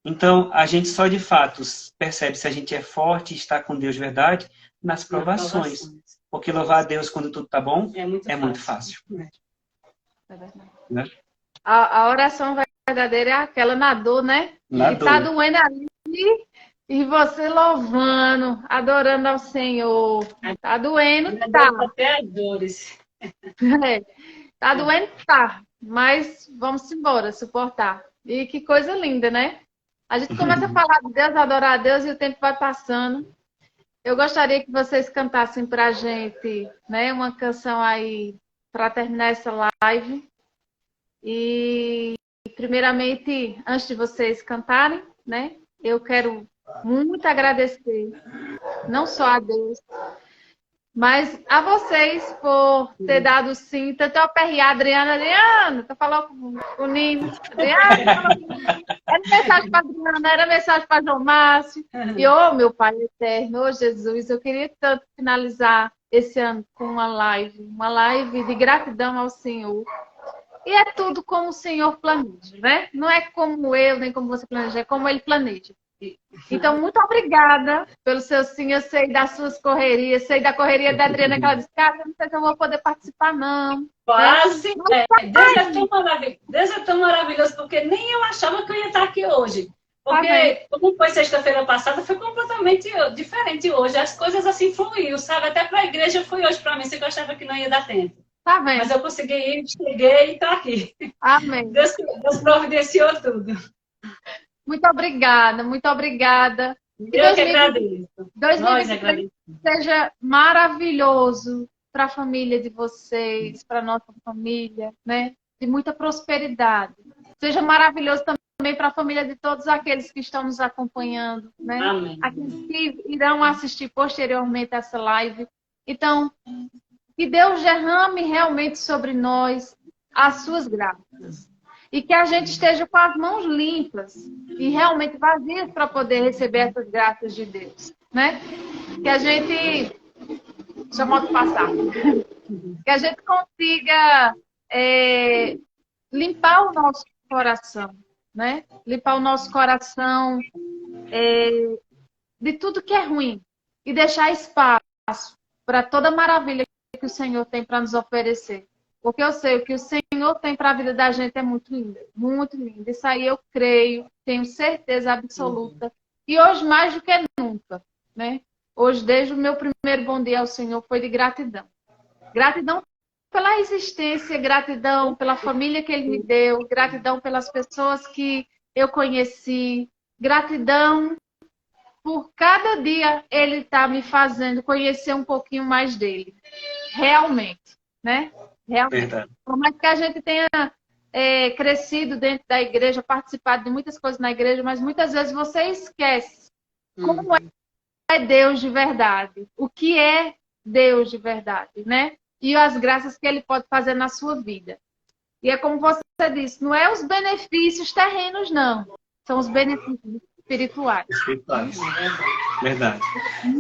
Então, a gente só de fato percebe se a gente é forte e está com Deus de verdade nas provações. Porque louvar a Deus quando tudo está bom é muito fácil. É verdade. Né? A oração verdadeira é aquela na dor, né? Na que dor. tá doendo ali e você louvando, adorando ao Senhor. Tá doendo, tá. Até as dores. Tá doendo, tá. Mas vamos embora, suportar. E que coisa linda, né? A gente começa a falar de Deus, adorar a Deus e o tempo vai passando. Eu gostaria que vocês cantassem pra gente, né, uma canção aí para terminar essa live. E primeiramente, antes de vocês cantarem, né, eu quero muito agradecer não só a Deus, mas a vocês por ter dado sim. Tanto eu aperrei a Adriana, tu falou com o Nino. Adriana, era mensagem para Adriana, era mensagem para João Márcio. E, meu Pai eterno, Jesus, eu queria tanto finalizar esse ano com uma live de gratidão ao Senhor. E é tudo como o Senhor planeja, né? Não é como eu, nem como você planeja, é como Ele planeja. Então, muito obrigada pelo seu sim. Eu sei das suas correrias, sei da correria da Adriana, que ela disse, cara, eu não sei se eu vou poder participar, não. Quase. Deus é tão maravilhoso, porque nem eu achava que eu ia estar aqui hoje. Porque, como foi sexta-feira passada, foi completamente diferente hoje. As coisas assim fluíram, sabe? Até para a igreja foi hoje para mim, se eu achava que não ia dar tempo. Tá vendo? Mas eu consegui ir, cheguei e estou aqui. Amém. Deus providenciou tudo. Muito obrigada, muito obrigada. Eu que agradeço. 2023 seja maravilhoso para a família de vocês, para a nossa família, né? De muita prosperidade. Seja maravilhoso também para a família de todos aqueles que estão nos acompanhando, né? Amém. Aqueles que irão assistir posteriormente essa live. Então, que Deus derrame realmente sobre nós as suas graças. E que a gente esteja com as mãos limpas e realmente vazias para poder receber essas graças de Deus, né? Que a gente... Deixa a moto passar. Que a gente consiga limpar o nosso coração, né? Limpar o nosso coração de tudo que é ruim e deixar espaço para toda maravilha que o Senhor tem para nos oferecer. Porque eu sei o que o Senhor tem para a vida da gente é muito lindo, muito lindo. Isso aí eu creio, tenho certeza absoluta. E hoje mais do que nunca, né? Hoje, desde o meu primeiro bom dia ao Senhor, foi de gratidão. Gratidão pela existência, gratidão pela família que Ele me deu, gratidão pelas pessoas que eu conheci, gratidão por cada dia Ele está me fazendo conhecer um pouquinho mais dele. Realmente, né? Realmente. Verdade. Por mais que a gente tenha crescido dentro da igreja, participado de muitas coisas na igreja, mas muitas vezes você esquece como é Deus de verdade, o que é Deus de verdade, né? E as graças que Ele pode fazer na sua vida. E é como você disse, não é os benefícios terrenos, não. São os benefícios espirituais. Espirituais. Verdade.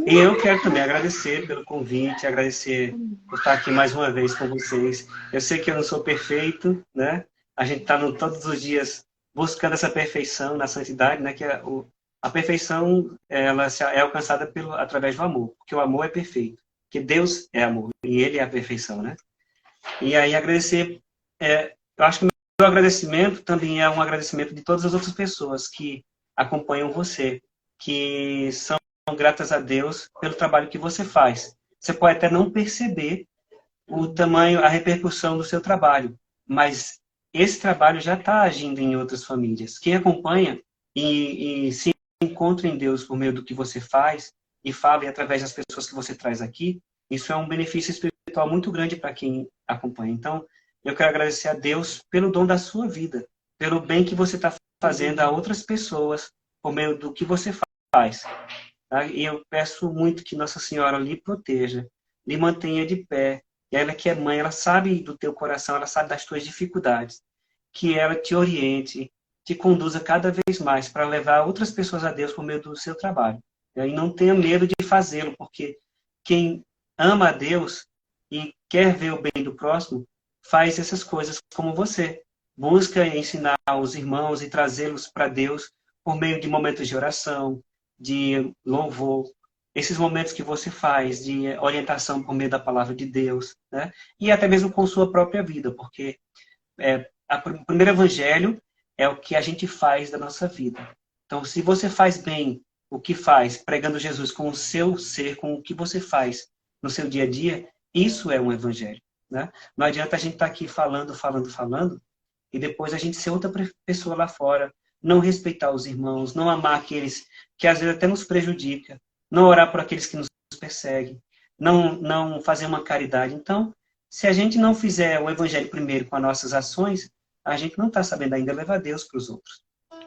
E eu quero também agradecer pelo convite, agradecer por estar aqui mais uma vez com vocês. Eu sei que eu não sou perfeito, né? A gente está todos os dias buscando essa perfeição na santidade, né? Que a perfeição ela é alcançada através do amor, porque o amor é perfeito, porque Deus é amor e Ele é a perfeição, né? E aí agradecer, eu acho que o meu agradecimento também é um agradecimento de todas as outras pessoas que acompanham você, que são gratas a Deus pelo trabalho que você faz. Você pode até não perceber o tamanho, a repercussão do seu trabalho, mas esse trabalho já está agindo em outras famílias. Quem acompanha e se encontra em Deus por meio do que você faz e fala, e através das pessoas que você traz aqui, isso é um benefício espiritual muito grande para quem acompanha. Então, eu quero agradecer a Deus pelo dom da sua vida, pelo bem que você está fazendo a outras pessoas por meio do que você faz. Tá? E eu peço muito que Nossa Senhora lhe proteja, lhe mantenha de pé. E ela que é mãe, ela sabe do teu coração, ela sabe das tuas dificuldades. Que ela te oriente, te conduza cada vez mais para levar outras pessoas a Deus por meio do seu trabalho. E não tenha medo de fazê-lo, porque quem ama a Deus e quer ver o bem do próximo, faz essas coisas como você. Busca ensinar os irmãos e trazê-los para Deus por meio de momentos de oração, de louvor, esses momentos que você faz de orientação por meio da palavra de Deus, né? E até mesmo com sua própria vida, porque o primeiro evangelho é o que a gente faz da nossa vida. Então, se você faz bem o que faz, pregando Jesus com o seu ser, com o que você faz no seu dia a dia, isso é um evangelho, né? Não adianta a gente estar aqui falando, e depois a gente ser outra pessoa lá fora, não respeitar os irmãos, não amar aqueles que às vezes até nos prejudicam, não orar por aqueles que nos perseguem, não fazer uma caridade. Então, se a gente não fizer o evangelho primeiro com as nossas ações, a gente não está sabendo ainda levar Deus para os outros.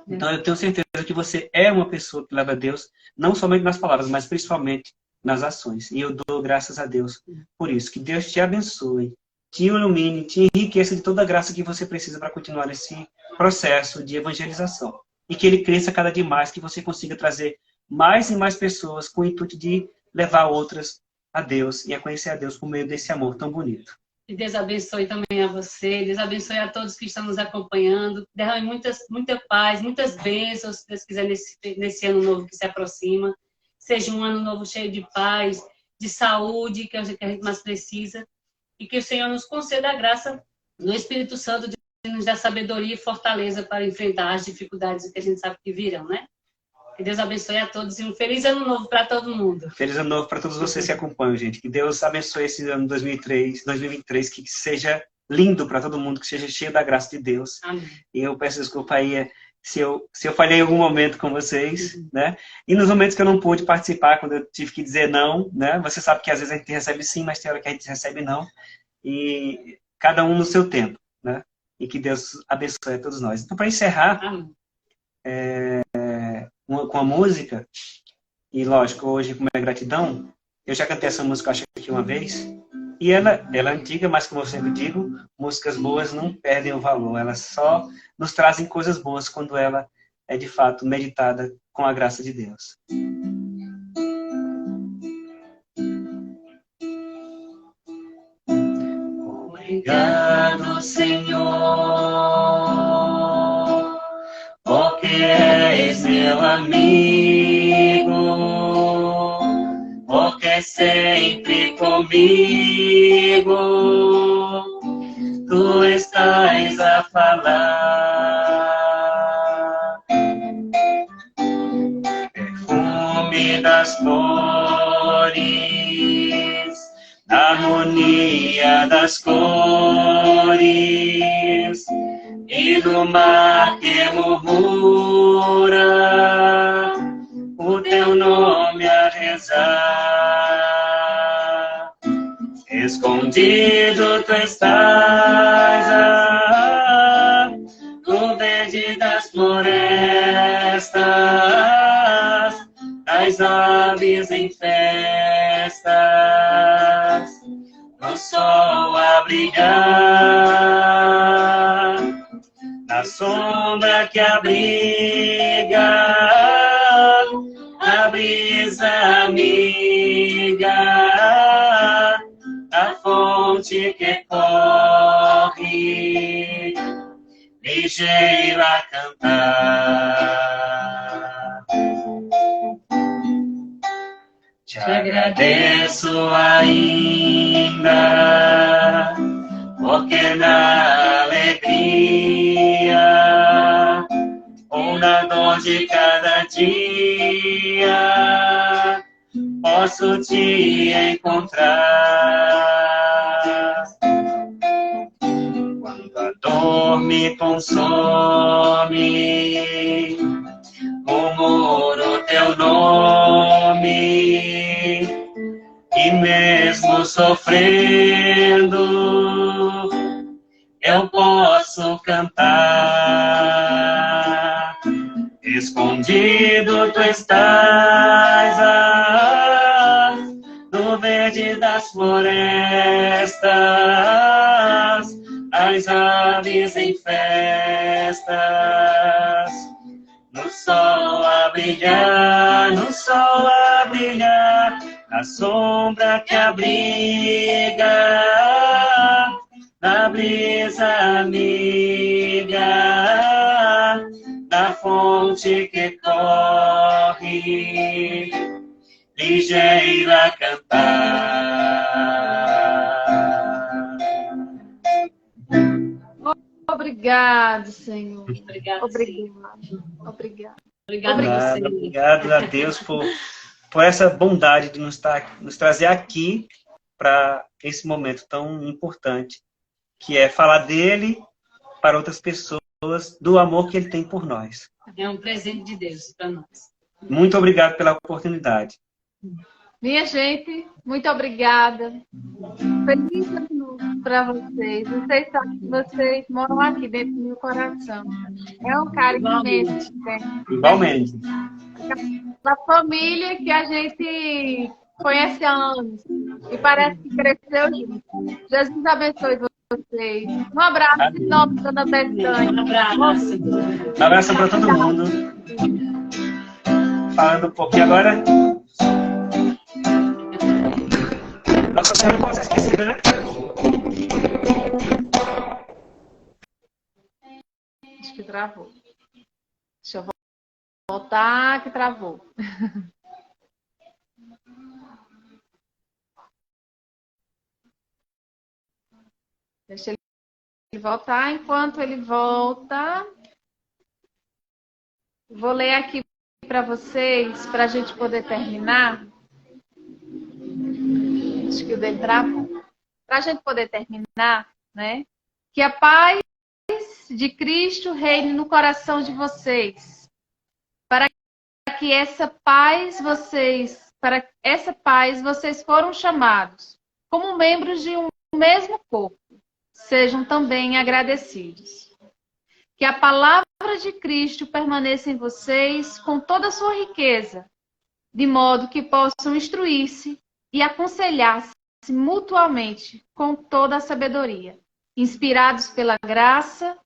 Então, eu tenho certeza que você é uma pessoa que leva Deus, não somente nas palavras, mas principalmente nas ações. E eu dou graças a Deus por isso. Que Deus te abençoe, te ilumine, te enriqueça de toda a graça que você precisa para continuar nesse processo de evangelização. E que ele cresça cada dia mais, que você consiga trazer mais e mais pessoas com o intuito de levar outras a Deus e a conhecer a Deus por meio desse amor tão bonito. Que Deus abençoe também a você, Deus abençoe a todos que estão nos acompanhando, derrame muita paz, muitas bênçãos, se Deus quiser, nesse ano novo que se aproxima. Seja um ano novo cheio de paz, de saúde, que a gente mais precisa, e que o Senhor nos conceda a graça do Espírito Santo de nos dar sabedoria e fortaleza para enfrentar as dificuldades que a gente sabe que virão, né? Que Deus abençoe a todos e um feliz ano novo para todo mundo. Feliz ano novo para todos vocês que acompanham, gente. Que Deus abençoe esse ano 2023, que seja lindo para todo mundo, que seja cheio da graça de Deus. Amém. E eu peço desculpa aí se eu falhei em algum momento com vocês, né? E nos momentos que eu não pude participar, quando eu tive que dizer não, né? Você sabe que às vezes a gente recebe sim, mas tem hora que a gente recebe não. E cada um no seu tempo, né? E que Deus abençoe a todos nós. Então, para encerrar, com a música, e lógico, hoje como é gratidão, eu já cantei essa música, acho que uma vez, e ela é antiga, mas como eu sempre digo, músicas boas não perdem o valor, elas só nos trazem coisas boas quando ela é de fato meditada com a graça de Deus. Obrigado, Senhor, porque és meu amigo, porque sempre comigo tu estás a falar. Perfume das cores, da harmonia glória das cores, e no mar que murmura o teu nome a rezar. Escondido tu estás, no verde das florestas, das aves em festas, no sol a brilhar, na sombra que abriga a brisa amiga, a fonte que corre, ligeiro a cantar. Te agradeço ainda, porque na alegria ou na dor de cada dia posso te encontrar. Quando a dor me consome, murmuro teu nome, e mesmo sofrendo eu posso cantar. Escondido tu estás, no verde das florestas, as aves em festas, no sol a brilhar, no sol a brilhar, na sombra que abriga, na brisa amiga, na fonte que corre, ligeiro a cantar. Obrigado, Senhor. Obrigada, Obrigado. Obrigado. Obrigada, Senhor. Obrigado a Deus por essa bondade de nos trazer aqui para esse momento tão importante, que é falar dele para outras pessoas, do amor que ele tem por nós. É um presente de Deus para nós. Muito obrigado pela oportunidade. Minha gente, muito obrigada. Feliz ano novo para vocês. Vocês sabem que vocês moram aqui dentro do meu coração. É um carinho imenso. Igualmente. Da família que a gente conhece há anos e parece que cresceu junto. Jesus abençoe vocês. Um abraço de novo, Dona Betânia. Um abraço. Um abraço para todo mundo. Falando um pouquinho agora. Nossa Senhora não pode ser esquecida, né? Acho que travou. Deixa eu voltar, que travou. Deixa ele voltar. Enquanto ele volta, vou ler aqui para vocês, para a gente poder terminar. Acho que o dele travou. Para a gente poder terminar, né? Que a paz de Cristo reine no coração de vocês. Para essa paz vocês foram chamados como membros de um mesmo corpo. Sejam também agradecidos. Que a palavra de Cristo permaneça em vocês com toda a sua riqueza, de modo que possam instruir-se e aconselhar-se mutuamente com toda a sabedoria. Inspirados pela graça,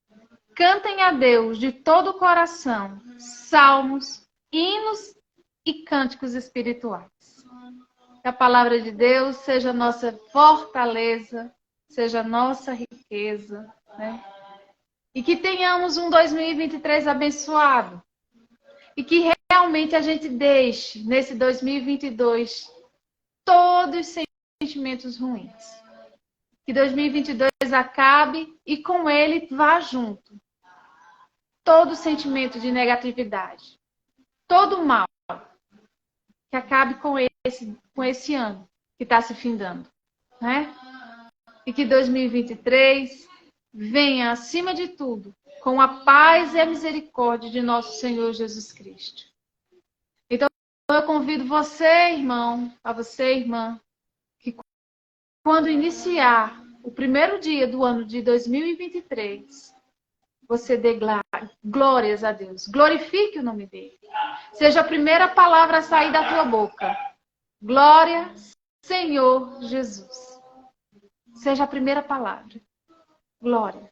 cantem a Deus de todo o coração salmos, hinos e cânticos espirituais. Que a palavra de Deus seja nossa fortaleza, seja nossa riqueza, né? E que tenhamos um 2023 abençoado. E que realmente a gente deixe, nesse 2022, todos os sentimentos ruins. Que 2022 acabe e com ele vá junto todo sentimento de negatividade, todo mal, que acabe com esse ano que está se findando, né? E que 2023 venha, acima de tudo, com a paz e a misericórdia de nosso Senhor Jesus Cristo. Então, eu convido você, irmão, a você, irmã, que quando iniciar o primeiro dia do ano de 2023, você dê glórias a Deus. Glorifique o nome dele. Seja a primeira palavra a sair da tua boca. Glória, Senhor Jesus. Seja a primeira palavra. Glória.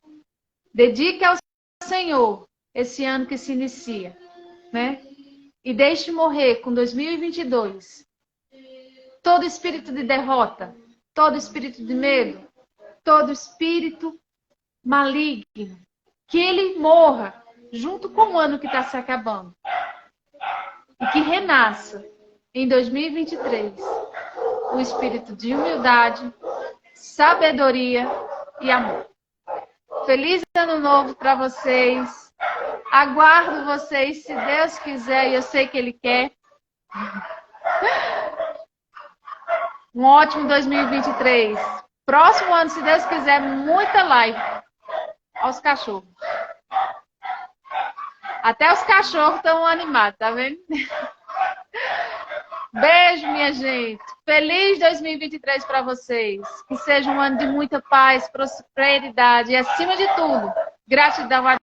Dedique ao Senhor esse ano que se inicia, né? E deixe morrer com 2022 todo espírito de derrota, todo espírito de medo, todo espírito maligno. Que ele morra junto com o ano que está se acabando. E que renasça em 2023 o espírito de humildade, sabedoria e amor. Feliz ano novo para vocês. Aguardo vocês, se Deus quiser, e eu sei que Ele quer. Um ótimo 2023. Próximo ano, se Deus quiser, muita live. Aos cachorros. Até os cachorros estão animados, tá vendo? Beijo, minha gente. Feliz 2023 para vocês. Que seja um ano de muita paz, prosperidade e, acima de tudo, gratidão a